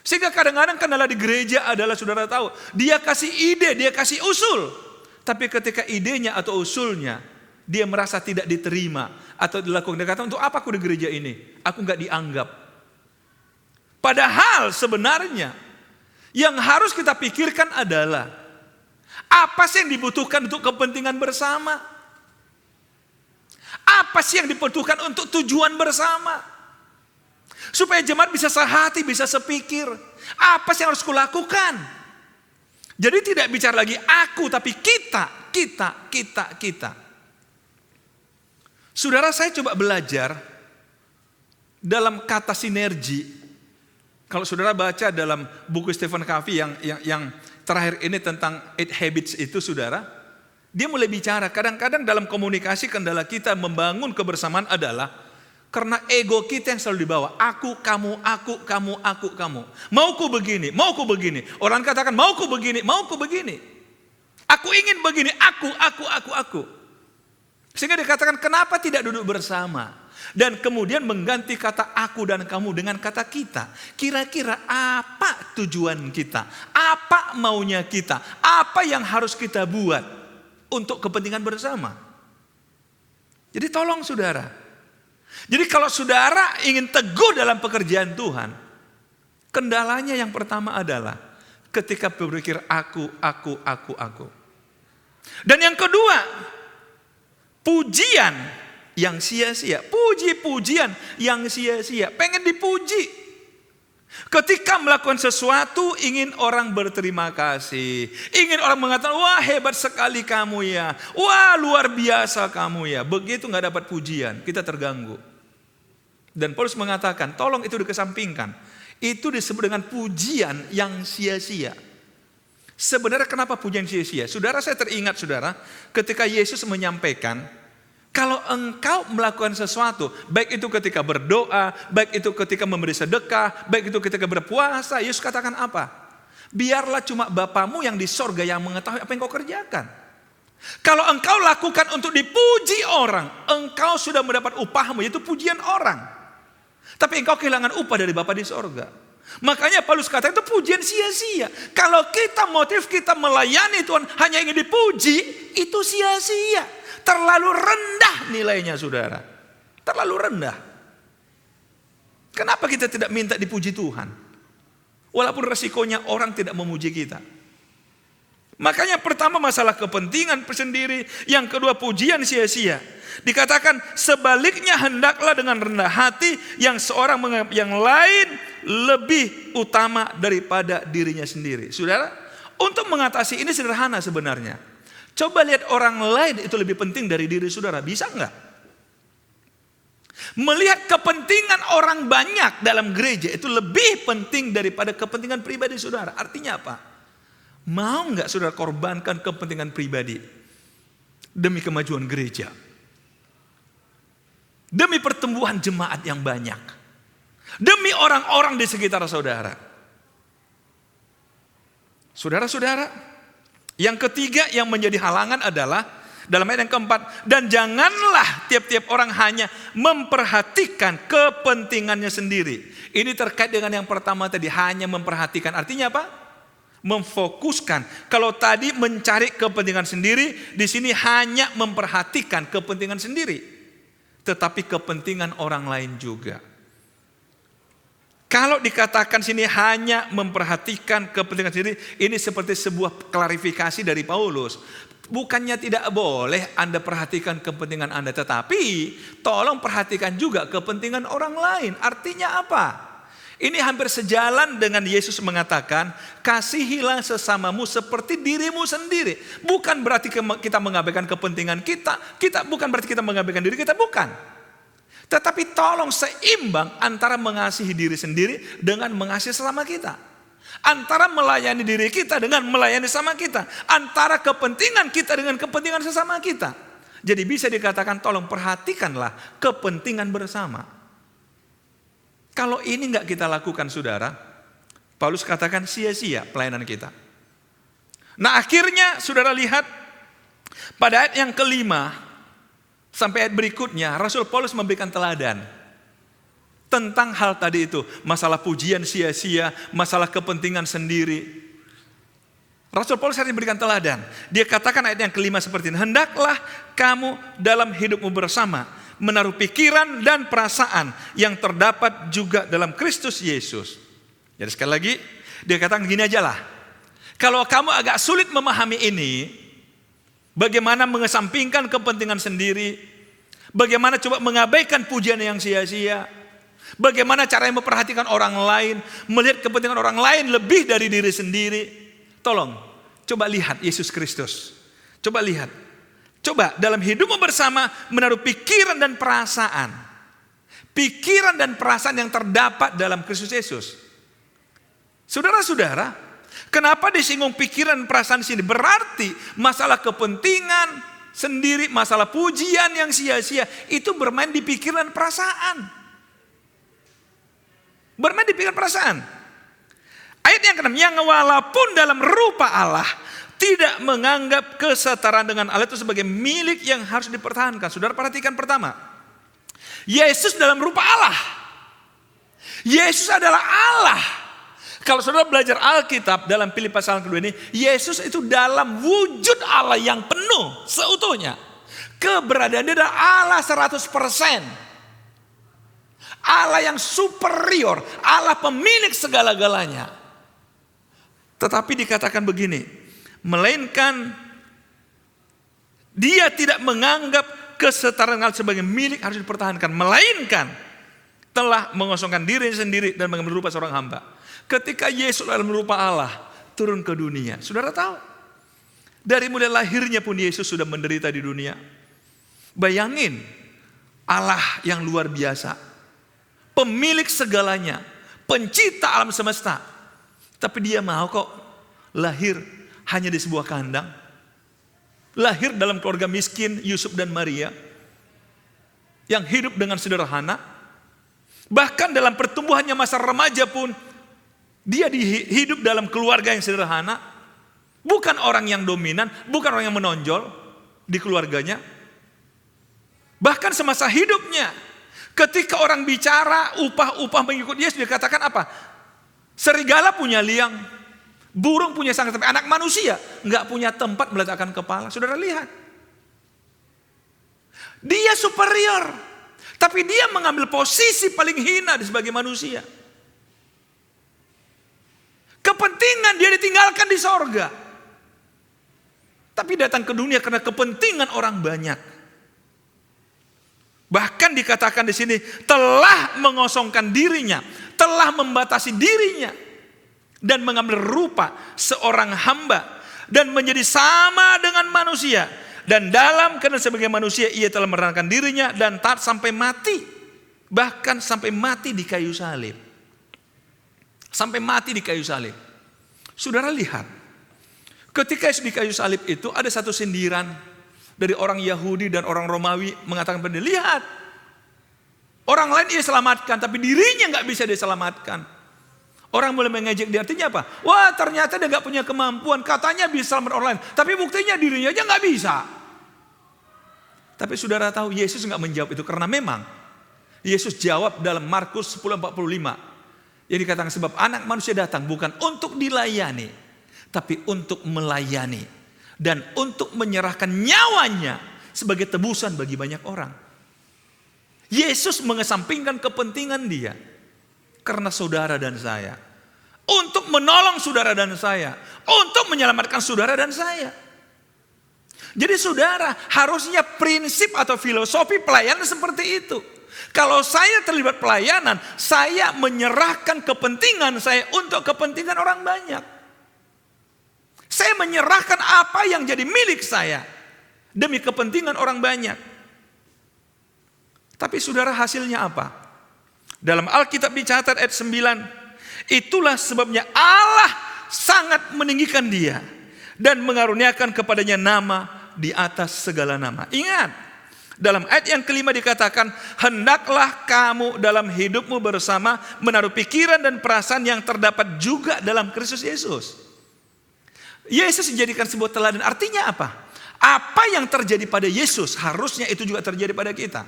Sehingga kadang-kadang kendala di gereja adalah saudara tahu, dia kasih ide, dia kasih usul. Tapi ketika idenya atau usulnya dia merasa tidak diterima atau dilakukan, dia kata, untuk apa aku di gereja ini? Aku nggak dianggap. Padahal sebenarnya yang harus kita pikirkan adalah apa sih yang dibutuhkan untuk kepentingan bersama? Apa sih yang dibutuhkan untuk tujuan bersama? Supaya jemaat bisa sehati, bisa sepikir. Apa sih yang harus kulakukan? Jadi tidak bicara lagi aku, tapi kita. Saudara, saya coba belajar dalam kata sinergi. Kalau saudara baca dalam buku Stephen Covey yang terakhir ini tentang 8 Habits itu, saudara, dia mulai bicara kadang-kadang dalam komunikasi kendala kita membangun kebersamaan adalah karena ego kita yang selalu dibawa. Aku, kamu, kamu. Mauku begini. Orang katakan mauku begini. Aku ingin begini, aku. Sehingga dikatakan kenapa tidak duduk bersama. Dan kemudian mengganti kata aku dan kamu dengan kata kita. Kira-kira apa tujuan kita? Apa maunya kita? Apa yang harus kita buat untuk kepentingan bersama? Jadi tolong saudara. Jadi kalau saudara ingin teguh dalam pekerjaan Tuhan, kendalanya yang pertama adalah ketika berpikir aku. Dan yang kedua, pujian yang sia-sia. Puji-pujian yang sia-sia. Pengen dipuji. Ketika melakukan sesuatu ingin orang berterima kasih. Ingin orang mengatakan, wah hebat sekali kamu ya. Wah luar biasa kamu ya. Begitu gak dapat pujian, kita terganggu. Dan Paulus mengatakan, tolong itu dikesampingkan. Itu disebut dengan pujian yang sia-sia. Sebenarnya kenapa pujian sia-sia? Saudara, saya teringat saudara, ketika Yesus menyampaikan, kalau engkau melakukan sesuatu, baik itu ketika berdoa, baik itu ketika memberi sedekah, baik itu ketika berpuasa, Yesus katakan apa? Biarlah cuma Bapamu yang di sorga yang mengetahui apa yang kau kerjakan. Kalau engkau lakukan untuk dipuji orang, engkau sudah mendapat upahmu, yaitu pujian orang. Tapi engkau kehilangan upah dari Bapa di sorga. Makanya Paulus kata itu pujian sia-sia. Kalau motif kita melayani Tuhan hanya ingin dipuji, itu sia-sia. Terlalu rendah nilainya saudara. Terlalu rendah. Kenapa kita tidak minta dipuji Tuhan? Walaupun resikonya orang tidak memuji kita. Makanya pertama masalah kepentingan sendiri. Yang kedua pujian sia-sia. Dikatakan sebaliknya hendaklah dengan rendah hati yang yang lain lebih utama daripada dirinya sendiri. Saudara, untuk mengatasi ini sederhana sebenarnya. Coba lihat orang lain itu lebih penting dari diri saudara. Bisa enggak? Melihat kepentingan orang banyak dalam gereja itu lebih penting daripada kepentingan pribadi saudara. Artinya apa? Mau enggak saudara korbankan kepentingan pribadi demi kemajuan gereja? Demi pertumbuhan jemaat yang banyak. Demi orang-orang di sekitar saudara. Saudara-saudara, yang ketiga yang menjadi halangan adalah dalam ayat yang keempat, dan janganlah tiap-tiap orang hanya memperhatikan kepentingannya sendiri. Ini terkait dengan yang pertama tadi, hanya memperhatikan. Artinya apa? Memfokuskan. Kalau tadi mencari kepentingan sendiri, di sini hanya memperhatikan kepentingan sendiri, tetapi kepentingan orang lain juga. Kalau dikatakan sini hanya memperhatikan kepentingan sendiri, ini seperti sebuah klarifikasi dari Paulus. Bukannya tidak boleh Anda perhatikan kepentingan Anda, tetapi tolong perhatikan juga kepentingan orang lain. Artinya apa? Ini hampir sejalan dengan Yesus mengatakan, kasihilah sesamamu seperti dirimu sendiri. Bukan berarti kita mengabaikan kepentingan kita, bukan berarti kita mengabaikan diri kita, bukan. Tetapi tolong seimbang antara mengasihi diri sendiri dengan mengasihi sesama kita. Antara melayani diri kita dengan melayani sama kita. Antara kepentingan kita dengan kepentingan sesama kita. Jadi bisa dikatakan tolong perhatikanlah kepentingan bersama. Kalau ini enggak kita lakukan saudara, Paulus katakan sia-sia pelayanan kita. Nah akhirnya saudara lihat pada ayat yang kelima sampai ayat berikutnya, Rasul Paulus memberikan teladan tentang hal tadi itu. Masalah pujian sia-sia, masalah kepentingan sendiri. Rasul Paulus harus memberikan teladan. Dia katakan ayat yang kelima seperti ini. Hendaklah kamu dalam hidupmu bersama menaruh pikiran dan perasaan yang terdapat juga dalam Kristus Yesus. Jadi sekali lagi, dia katakan gini aja lah. Kalau kamu agak sulit memahami ini, bagaimana mengesampingkan kepentingan sendiri, bagaimana coba mengabaikan pujian yang sia-sia, bagaimana caranya memperhatikan orang lain, melihat kepentingan orang lain lebih dari diri sendiri. Tolong, coba lihat Yesus Kristus. Coba lihat. Coba dalam hidupmu bersama menaruh pikiran dan perasaan. Pikiran dan perasaan yang terdapat dalam Kristus Yesus. Saudara-saudara, kenapa disinggung pikiran dan perasaan sini? Berarti masalah kepentingan sendiri, masalah pujian yang sia-sia itu bermain di pikiran perasaan. Bermain di pikiran perasaan. Ayat yang ke-6, yang walaupun dalam rupa Allah tidak menganggap kesetaraan dengan Allah itu sebagai milik yang harus dipertahankan. Saudara perhatikan pertama, Yesus dalam rupa Allah. Yesus adalah Allah. Kalau saudara belajar Alkitab dalam Filipi pasal kedua ini, Yesus itu dalam wujud Allah yang penuh seutuhnya. Keberadaannya adalah Allah 100%. Allah yang superior, Allah pemilik segala-galanya. Tetapi dikatakan begini, melainkan Dia tidak menganggap kesetaraan Allah sebagai milik harus dipertahankan, melainkan telah mengosongkan diri sendiri dan mengambil rupa seorang hamba. Ketika Yesus dalam rupa Allah turun ke dunia, saudara tahu, dari mulai lahirnya pun Yesus sudah menderita di dunia. Bayangin, Allah yang luar biasa, pemilik segalanya, pencipta alam semesta, tapi dia mau kok lahir hanya di sebuah kandang, lahir dalam keluarga miskin Yusuf dan Maria, yang hidup dengan sederhana. Bahkan dalam pertumbuhannya masa remaja pun dia hidup dalam keluarga yang sederhana, bukan orang yang dominan, bukan orang yang menonjol di keluarganya. Bahkan semasa hidupnya, ketika orang bicara upah mengikut Yesus, dia katakan apa? Serigala punya liang, burung punya sarang, tapi anak manusia nggak punya tempat meletakkan kepala. Saudara lihat, dia superior, tapi dia mengambil posisi paling hina sebagai manusia. Kepentingan dia ditinggalkan di sorga, tapi datang ke dunia karena kepentingan orang banyak. Bahkan dikatakan di sini telah mengosongkan dirinya, telah membatasi dirinya dan mengambil rupa seorang hamba dan menjadi sama dengan manusia. Dan dalam karena sebagai manusia ia telah merendahkan dirinya dan taat sampai mati, bahkan sampai mati di kayu salib. Sampai mati di kayu salib. Saudara lihat, ketika Yesus di kayu salib itu ada satu sindiran dari orang Yahudi dan orang Romawi mengatakan pada dia, lihat, orang lain ia selamatkan, tapi dirinya nggak bisa diselamatkan. Orang mulai mengejek dia, artinya apa? Wah, ternyata dia nggak punya kemampuan, katanya bisa selamat orang lain, tapi buktinya dirinya aja nggak bisa. Tapi saudara tahu Yesus nggak menjawab itu, karena memang Yesus jawab dalam Markus 10:45. Yang dikatakan sebab anak manusia datang bukan untuk dilayani, tapi untuk melayani. Dan untuk menyerahkan nyawanya sebagai tebusan bagi banyak orang. Yesus mengesampingkan kepentingan dia karena saudara dan saya. Untuk menolong saudara dan saya. Untuk menyelamatkan saudara dan saya. Jadi saudara, harusnya prinsip atau filosofi pelayanan seperti itu. Kalau saya terlibat pelayanan, saya menyerahkan kepentingan saya untuk kepentingan orang banyak. Saya menyerahkan apa yang jadi milik saya demi kepentingan orang banyak. Tapi saudara, hasilnya apa? Dalam Alkitab dicatat ayat 9, itulah sebabnya Allah sangat meninggikan dia dan mengaruniakan kepadanya nama di atas segala nama. Ingat, dalam ayat yang kelima dikatakan, hendaklah kamu dalam hidupmu bersama menaruh pikiran dan perasaan yang terdapat juga dalam Kristus Yesus. Yesus dijadikan sebuah teladan, artinya apa? Apa yang terjadi pada Yesus harusnya itu juga terjadi pada kita.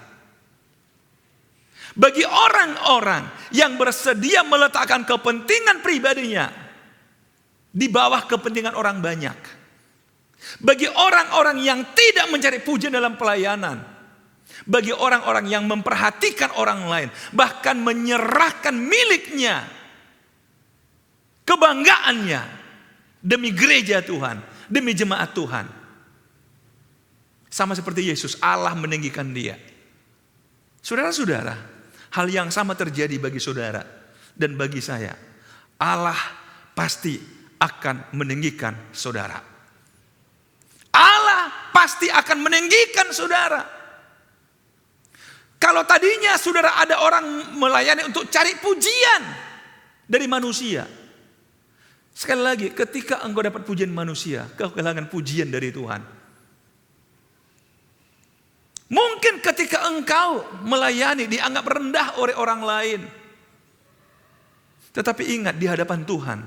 Bagi orang-orang yang bersedia meletakkan kepentingan pribadinya di bawah kepentingan orang banyak. Bagi orang-orang yang tidak mencari pujian dalam pelayanan. Bagi orang-orang yang memperhatikan orang lain, bahkan menyerahkan miliknya, kebanggaannya demi gereja Tuhan, demi jemaat Tuhan. Sama seperti Yesus, Allah meninggikan dia. Saudara-saudara, hal yang sama terjadi bagi saudara dan bagi saya. Allah pasti akan meninggikan saudara. Allah pasti akan meninggikan saudara. Kalau tadinya saudara ada orang melayani untuk cari pujian dari manusia. Sekali lagi, ketika engkau dapat pujian manusia, kau kehilangan pujian dari Tuhan. Mungkin ketika engkau melayani dianggap rendah oleh orang lain. Tetapi ingat, di hadapan Tuhan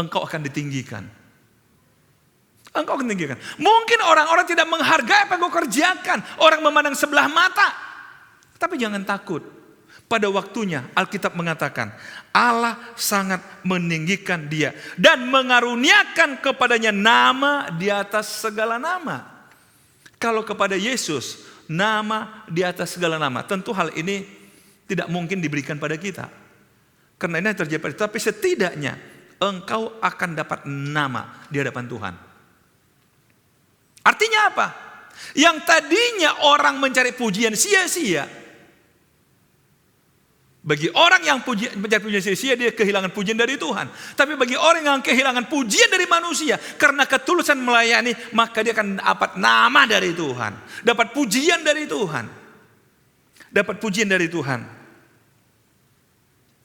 engkau akan ditinggikan. Engkau akan ditinggikan. Mungkin orang-orang tidak menghargai apa yang kau kerjakan. Orang memandang sebelah mata. Tapi jangan takut. Pada waktunya Alkitab mengatakan Allah sangat meninggikan dia dan mengaruniakan kepadanya nama di atas segala nama. Kalau kepada Yesus nama di atas segala nama, tentu hal ini tidak mungkin diberikan pada kita. Karena ini terjadi pada kita, tapi setidaknya engkau akan dapat nama di hadapan Tuhan. Artinya apa? Yang tadinya orang mencari pujian sia-sia. Bagi orang yang mencari pujian sia-sia, dia kehilangan pujian dari Tuhan. Tapi bagi orang yang kehilangan pujian dari manusia, karena ketulusan melayani, maka dia akan dapat nama dari Tuhan. Dapat pujian dari Tuhan. Dapat pujian dari Tuhan.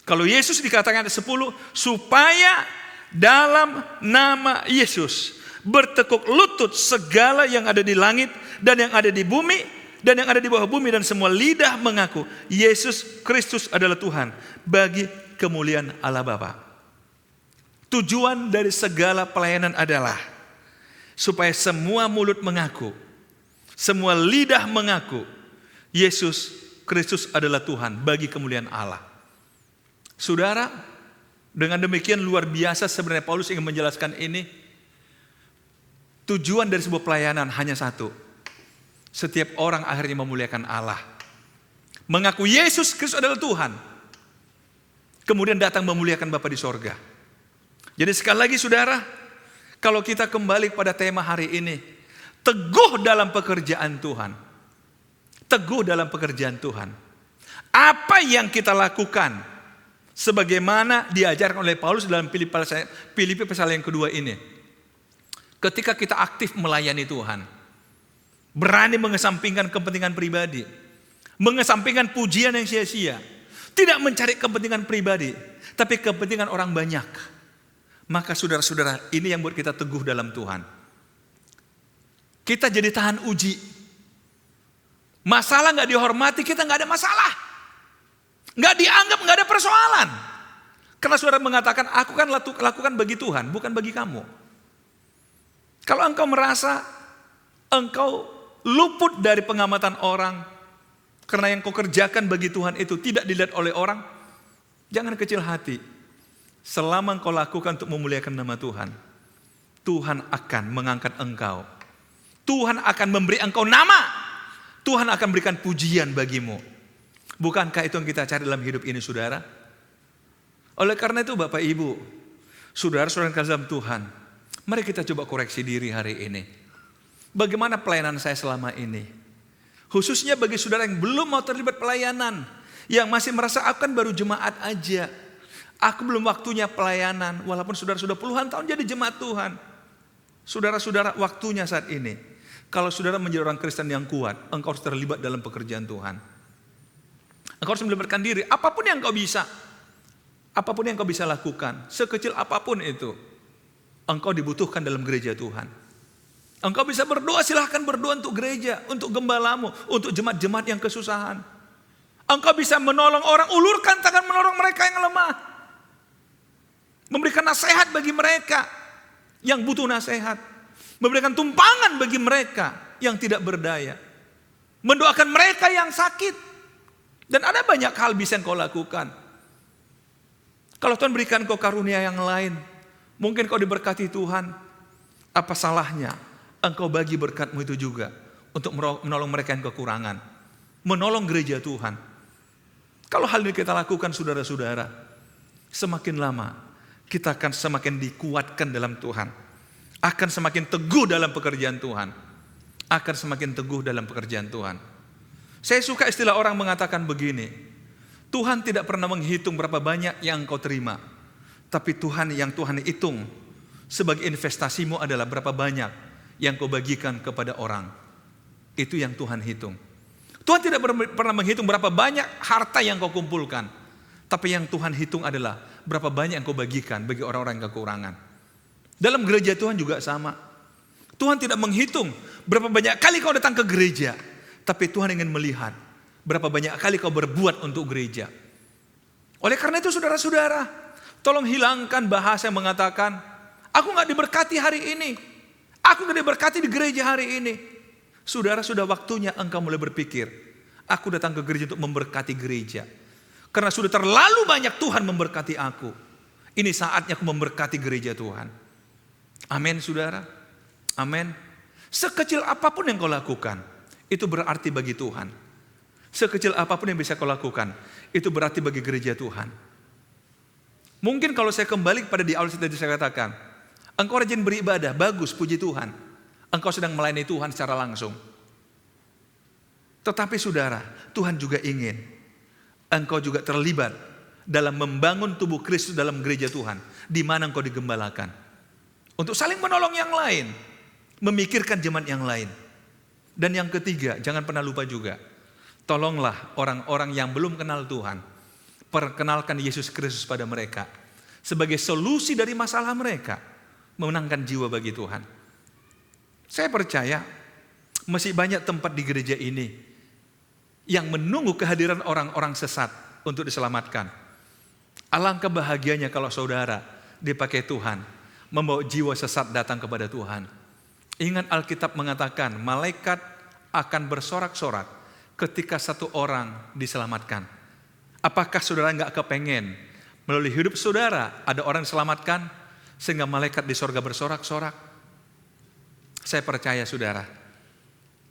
Kalau Yesus dikatakan ada 10, supaya dalam nama Yesus bertekuk lutut segala yang ada di langit dan yang ada di bumi dan yang ada di bawah bumi, dan semua lidah mengaku Yesus Kristus adalah Tuhan, bagi kemuliaan Allah Bapa. Tujuan dari segala pelayanan adalah supaya semua mulut mengaku, semua lidah mengaku Yesus Kristus adalah Tuhan, bagi kemuliaan Allah. Saudara, dengan demikian luar biasa sebenarnya Paulus ingin menjelaskan ini. Tujuan dari sebuah pelayanan hanya satu. Setiap orang akhirnya memuliakan Allah. Mengaku Yesus Kristus adalah Tuhan. Kemudian datang memuliakan Bapa di sorga. Jadi sekali lagi saudara, kalau kita kembali pada tema hari ini, teguh dalam pekerjaan Tuhan. Teguh dalam pekerjaan Tuhan. Apa yang kita lakukan, sebagaimana diajarkan oleh Paulus dalam Filipi pasal yang kedua ini. Ketika kita aktif melayani Tuhan, berani mengesampingkan kepentingan pribadi, mengesampingkan pujian yang sia-sia, tidak mencari kepentingan pribadi, tapi kepentingan orang banyak, maka saudara-saudara, ini yang buat kita teguh dalam Tuhan. Kita jadi tahan uji. Masalah gak dihormati, kita gak ada masalah. Gak dianggap, gak ada persoalan. Karena saudara mengatakan, aku kan lakukan bagi Tuhan, bukan bagi kamu. Kalau engkau merasa engkau luput dari pengamatan orang, karena yang kau kerjakan bagi Tuhan itu tidak dilihat oleh orang, jangan kecil hati. Selama engkau lakukan untuk memuliakan nama Tuhan, Tuhan akan mengangkat engkau. Tuhan akan memberi engkau nama. Tuhan akan berikan pujian bagimu. Bukankah itu yang kita cari dalam hidup ini, saudara? Oleh karena itu Bapak Ibu, saudara-saudara dalam Tuhan, mari kita coba koreksi diri hari ini. Bagaimana pelayanan saya selama ini? Khususnya bagi saudara yang belum mau terlibat pelayanan, yang masih merasa aku kan baru jemaat aja, aku belum waktunya pelayanan, walaupun saudara sudah puluhan tahun jadi jemaat Tuhan. Saudara-saudara, waktunya saat ini. Kalau saudara menjadi orang Kristen yang kuat, engkau harus terlibat dalam pekerjaan Tuhan. Engkau harus melibatkan diri, apapun yang kau bisa. Apapun yang kau bisa lakukan, sekecil apapun itu, engkau dibutuhkan dalam gereja Tuhan. Engkau bisa berdoa, silahkan berdoa untuk gereja, untuk gembalamu, untuk jemaat-jemaat yang kesusahan. Engkau bisa menolong orang, ulurkan tangan menolong mereka yang lemah. Memberikan nasihat bagi mereka yang butuh nasihat. Memberikan tumpangan bagi mereka yang tidak berdaya. Mendoakan mereka yang sakit. Dan ada banyak hal bisa yang kau lakukan. Kalau Tuhan berikan kau karunia yang lain, mungkin kau diberkati Tuhan, apa salahnya engkau bagi berkatmu itu juga untuk menolong mereka yang kekurangan, menolong gereja Tuhan. Kalau hal ini kita lakukan saudara-saudara, semakin lama kita akan semakin dikuatkan dalam Tuhan, akan semakin teguh dalam pekerjaan Tuhan, akan semakin teguh dalam pekerjaan Tuhan. Saya suka istilah orang mengatakan begini, Tuhan tidak pernah menghitung berapa banyak yang engkau terima, tapi yang Tuhan hitung sebagai investasimu adalah berapa banyak yang kau bagikan kepada orang. Itu yang Tuhan hitung. Tuhan tidak pernah menghitung berapa banyak harta yang kau kumpulkan, tapi yang Tuhan hitung adalah berapa banyak yang kau bagikan bagi orang-orang yang kekurangan. Dalam gereja Tuhan juga sama. Tuhan tidak menghitung berapa banyak kali kau datang ke gereja, tapi Tuhan ingin melihat berapa banyak kali kau berbuat untuk gereja. Oleh karena itu saudara-saudara, tolong hilangkan bahasa yang mengatakan, aku gak diberkati hari ini, aku gak diberkati di gereja hari ini. Saudara, sudah waktunya engkau mulai berpikir, aku datang ke gereja untuk memberkati gereja. Karena sudah terlalu banyak Tuhan memberkati aku. Ini saatnya aku memberkati gereja Tuhan. Amin saudara. Amin. Sekecil apapun yang kau lakukan, itu berarti bagi Tuhan. Sekecil apapun yang bisa kau lakukan, itu berarti bagi gereja Tuhan. Mungkin kalau saya kembali pada di awal tadi saya katakan, engkau rajin beribadah, bagus, puji Tuhan. Engkau sedang melayani Tuhan secara langsung. Tetapi saudara, Tuhan juga ingin engkau juga terlibat dalam membangun tubuh Kristus dalam gereja Tuhan, di mana engkau digembalakan. Untuk saling menolong yang lain, memikirkan jemaat yang lain. Dan yang ketiga, jangan pernah lupa juga, tolonglah orang-orang yang belum kenal Tuhan, perkenalkan Yesus Kristus pada mereka sebagai solusi dari masalah mereka, memenangkan jiwa bagi Tuhan. Saya percaya masih banyak tempat di gereja ini yang menunggu kehadiran orang-orang sesat untuk diselamatkan. Alangkah bahagianya kalau saudara dipakai Tuhan, membawa jiwa sesat datang kepada Tuhan. Ingat Alkitab mengatakan, malaikat akan bersorak-sorak ketika satu orang diselamatkan. Apakah saudara nggak kepengen melalui hidup saudara ada orang diselamatkan sehingga malaikat di sorga bersorak-sorak? Saya percaya saudara,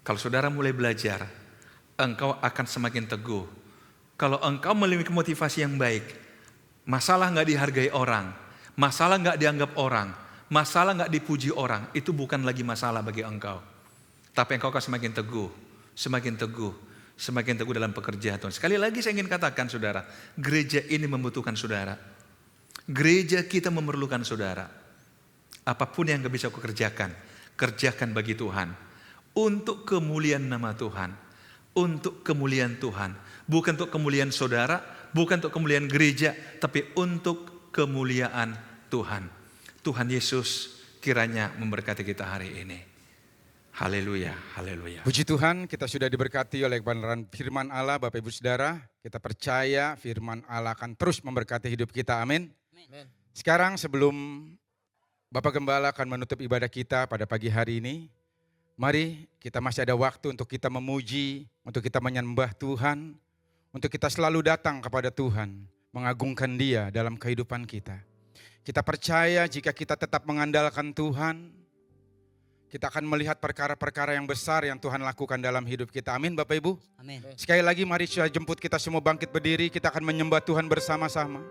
kalau saudara mulai belajar, engkau akan semakin teguh. Kalau engkau memiliki motivasi yang baik, masalah nggak dihargai orang, masalah nggak dianggap orang, masalah nggak dipuji orang, itu bukan lagi masalah bagi engkau. Tapi engkau akan semakin teguh, semakin teguh, semakin teguh dalam pekerjaan Tuhan. Sekali lagi saya ingin katakan saudara, gereja ini membutuhkan saudara. Gereja kita memerlukan saudara. Apapun yang gak bisa kau kerjakan, kerjakan bagi Tuhan. Untuk kemuliaan nama Tuhan. Untuk kemuliaan Tuhan. Bukan untuk kemuliaan saudara, bukan untuk kemuliaan gereja, tapi untuk kemuliaan Tuhan. Tuhan Yesus kiranya memberkati kita hari ini. Haleluya, haleluya. Puji Tuhan, kita sudah diberkati oleh kebenaran firman Allah, Bapak Ibu Saudara. Kita percaya firman Allah akan terus memberkati hidup kita, amin. Sekarang sebelum Bapak Gembala akan menutup ibadah kita pada pagi hari ini, mari kita masih ada waktu untuk kita memuji, untuk kita menyembah Tuhan, untuk kita selalu datang kepada Tuhan, mengagungkan Dia dalam kehidupan kita. Kita percaya jika kita tetap mengandalkan Tuhan, kita akan melihat perkara-perkara yang besar yang Tuhan lakukan dalam hidup kita. Amin Bapak Ibu. Amin. Sekali lagi mari saya jemput kita semua bangkit berdiri. Kita akan menyembah Tuhan bersama-sama.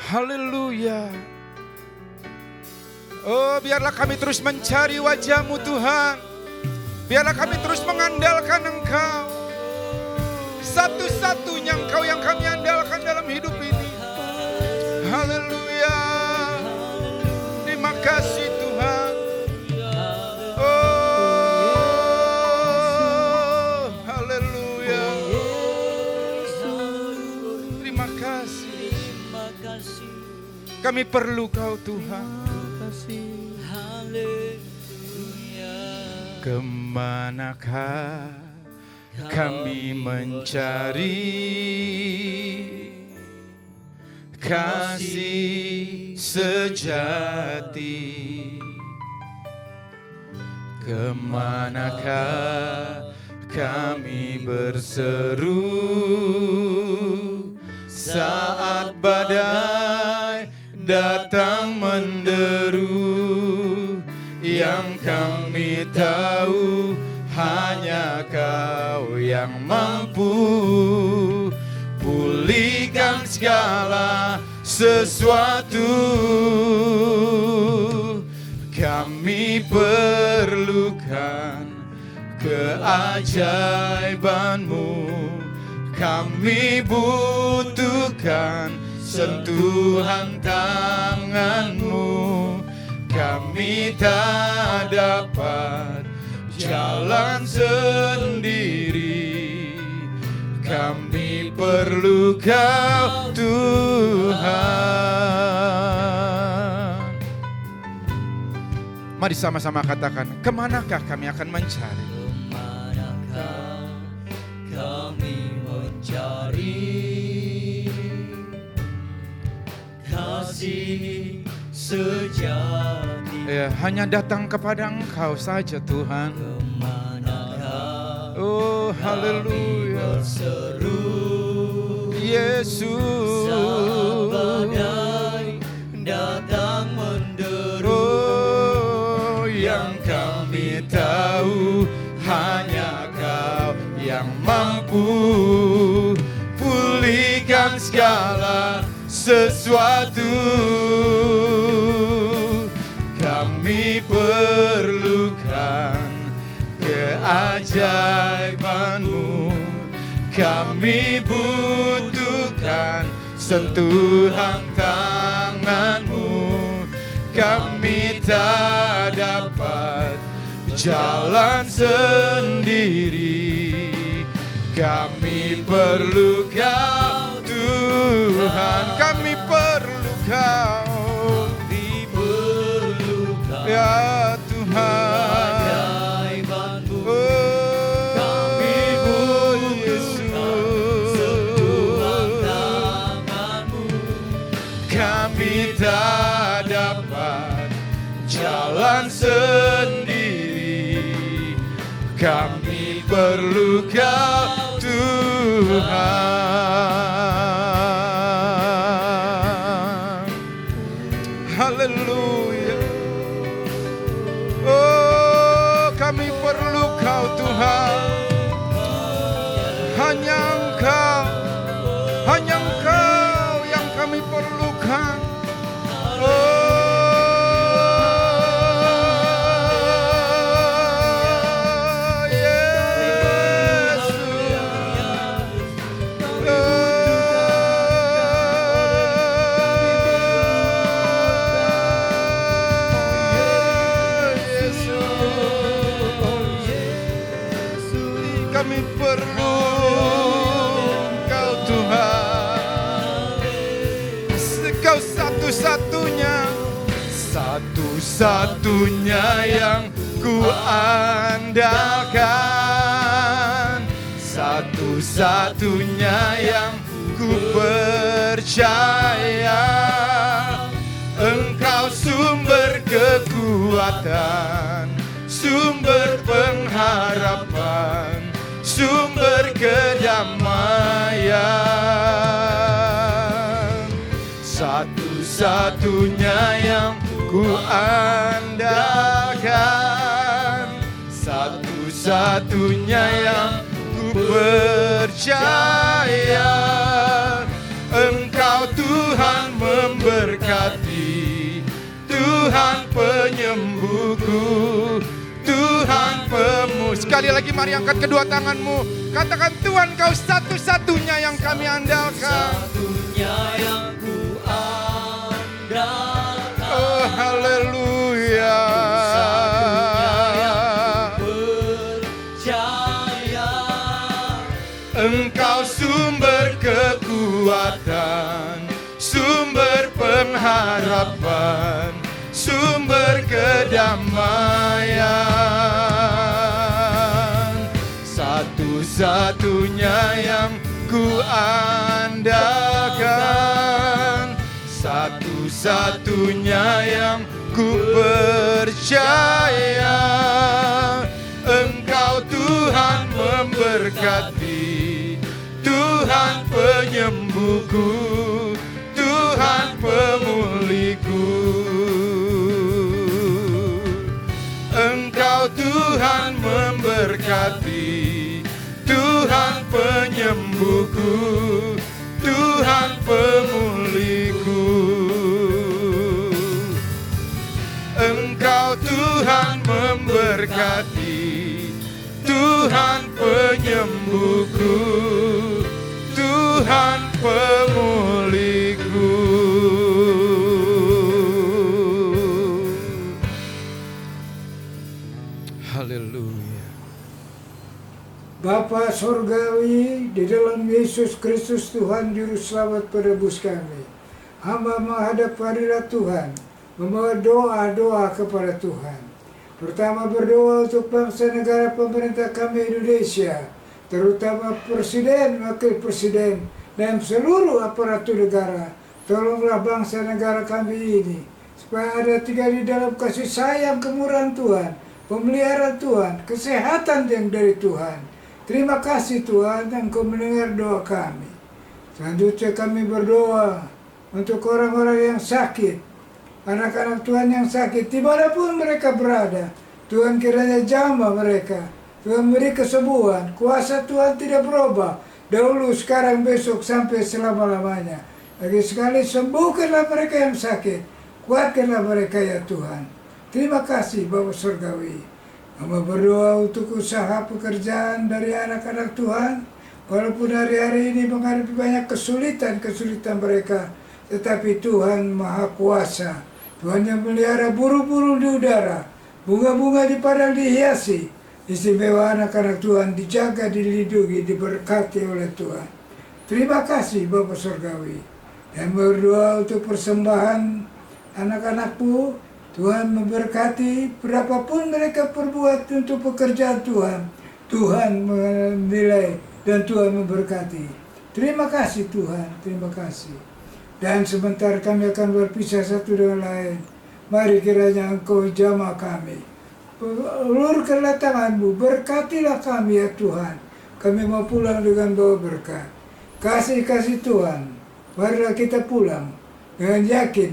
Haleluya. Oh biarlah kami terus mencari wajah-Mu Tuhan. Biarlah kami terus mengandalkan Engkau. Satu-satunya Engkau yang kami andalkan dalam hidup ini. Haleluya. Terima kasih Tuhan. Kami perlu Kau Tuhan. Kemanakah kami mencari kasih sejati? Kemanakah kami berseru saat badai datang menderu? Yang kami tahu hanya Kau yang mampu pulihkan segala sesuatu. Kami perlukan keajaiban-Mu. Kami butuhkan sentuhan tangan-Mu. Kami tak dapat jalan sendiri. Kami perlu Kau Tuhan. Mari sama-sama katakan, kemanakah kami akan mencari? Kemanakah kami mencari kasih sejati? Ya, hanya datang kepada Engkau saja Tuhan. Kemanakah Oh haleluya, berseru Yesus. saat badai datang menderu? Oh yang kami tahu hanya Kau yang mampu pulihkan segala sesuatu. Kami perlukan keajaiban-Mu. Kami butuhkan sentuhan tangan-Mu. Kami tak dapat jalan sendiri. Kami perlu Kau Tuhan. Kami perlu Kau. Kami perlu Kau. Ya Tuhan. Keajaiban-Mu. Oh, Kami butuhkan Yesus. sentuhan tangan-Mu. Kami tak dapat jalan sendiri. Kami perlu Kau Tuhan. Haleluya. Oh, kami perlu Kau Tuhan. Hanya Engkau yang kami perlukan. Oh, Yesus. Yesus. Kami perlu Engkau Tuhan. Engkau satu-satunya yang ku andalkan, satu-satunya yang ku percaya. Engkau sumber kekuatan, sumber pengharapan, sumber kedamaian. Satu-satunya yang ku andalkan, satu-satunya yang ku percaya. Engkau Tuhan memberkati, Tuhan penyembuhku, Tuhan pemujaan. Sekali lagi mari angkat kedua tanganmu, katakan Tuhan Kau satu-satunya yang kami andalkan. Satunya yang ku andalkan. Oh haleluya. Percaya. Engkau sumber kekuatan, sumber pengharapan, sumber kedamaian. Satu-satunya yang ku andalkan, satu-satunya yang ku percaya. Engkau Tuhan memberkati, Tuhan penyembuhku, Tuhan pemulihku. Engkau Tuhan memberkati, Tuhan penyembuhku, Tuhan pemulihku. Engkau Tuhan memberkati, Tuhan penyembuhku, Tuhan pemulihku. Haleluya. Bapa Surgawi, di dalam Yesus Kristus Tuhan Juru Selamat penebus kami, hamba menghadap hadirat Tuhan, membawa doa-doa kepada Tuhan. Pertama berdoa untuk bangsa negara pemerintah kami Indonesia, terutama Presiden, Wakil Presiden, dan seluruh aparatur negara. Tolonglah bangsa negara kami ini, supaya ada tinggal di dalam kasih sayang kemurahan Tuhan, pemeliharaan Tuhan, kesehatan yang dari Tuhan. Terima kasih Tuhan, Engkau mendengar doa kami. Selanjutnya kami berdoa untuk orang-orang yang sakit, anak-anak Tuhan yang sakit, dimanapun mereka berada. Tuhan kiranya jamah mereka, Tuhan beri kesembuhan. Kuasa Tuhan tidak berubah, dahulu, sekarang, besok, sampai selama-lamanya. Lagi sekali sembuhkanlah mereka yang sakit, kuatkanlah mereka ya Tuhan. Terima kasih Bapa Surgawi. Hamba berdoa untuk usaha pekerjaan dari anak-anak Tuhan, Walaupun hari-hari ini menghadapi banyak kesulitan mereka, tetapi Tuhan Maha Kuasa. Tuhan yang melihara burung-burung di udara, bunga-bunga di padang dihiasi. Istimewa anak-anak Tuhan dijaga, dilindungi, diberkati oleh Tuhan. Terima kasih Bapa Surgawi. Dan berdoa untuk persembahan anak-anakku. Tuhan memberkati berapapun mereka perbuat untuk pekerjaan Tuhan. Tuhan menilai dan Tuhan memberkati. Terima kasih Tuhan, terima kasih. Dan sebentar kami akan berpisah satu dengan lain. Mari kiranya Engkau jamah kami. Ulurkanlah tangan-Mu, berkatilah kami ya Tuhan. Kami mau pulang dengan bawa berkat. Kasih-kasih Tuhan, marilah kita pulang dengan yakin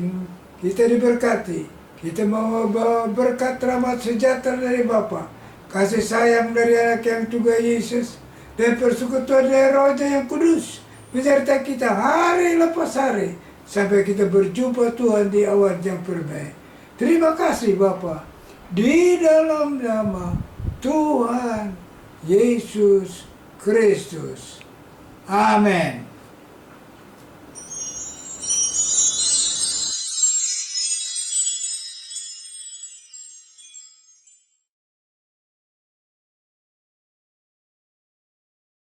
kita diberkati. Kita mau bawa berkat rahmat sejahtera dari Bapa, kasih sayang dari anak yang tunggal Yesus, dan persekutuan dari Roh-Nya yang kudus menyertai kita hari lepas hari sampai kita berjumpa Tuhan di awan yang permai. Terima kasih Bapa, di dalam nama Tuhan Yesus Kristus. Amin.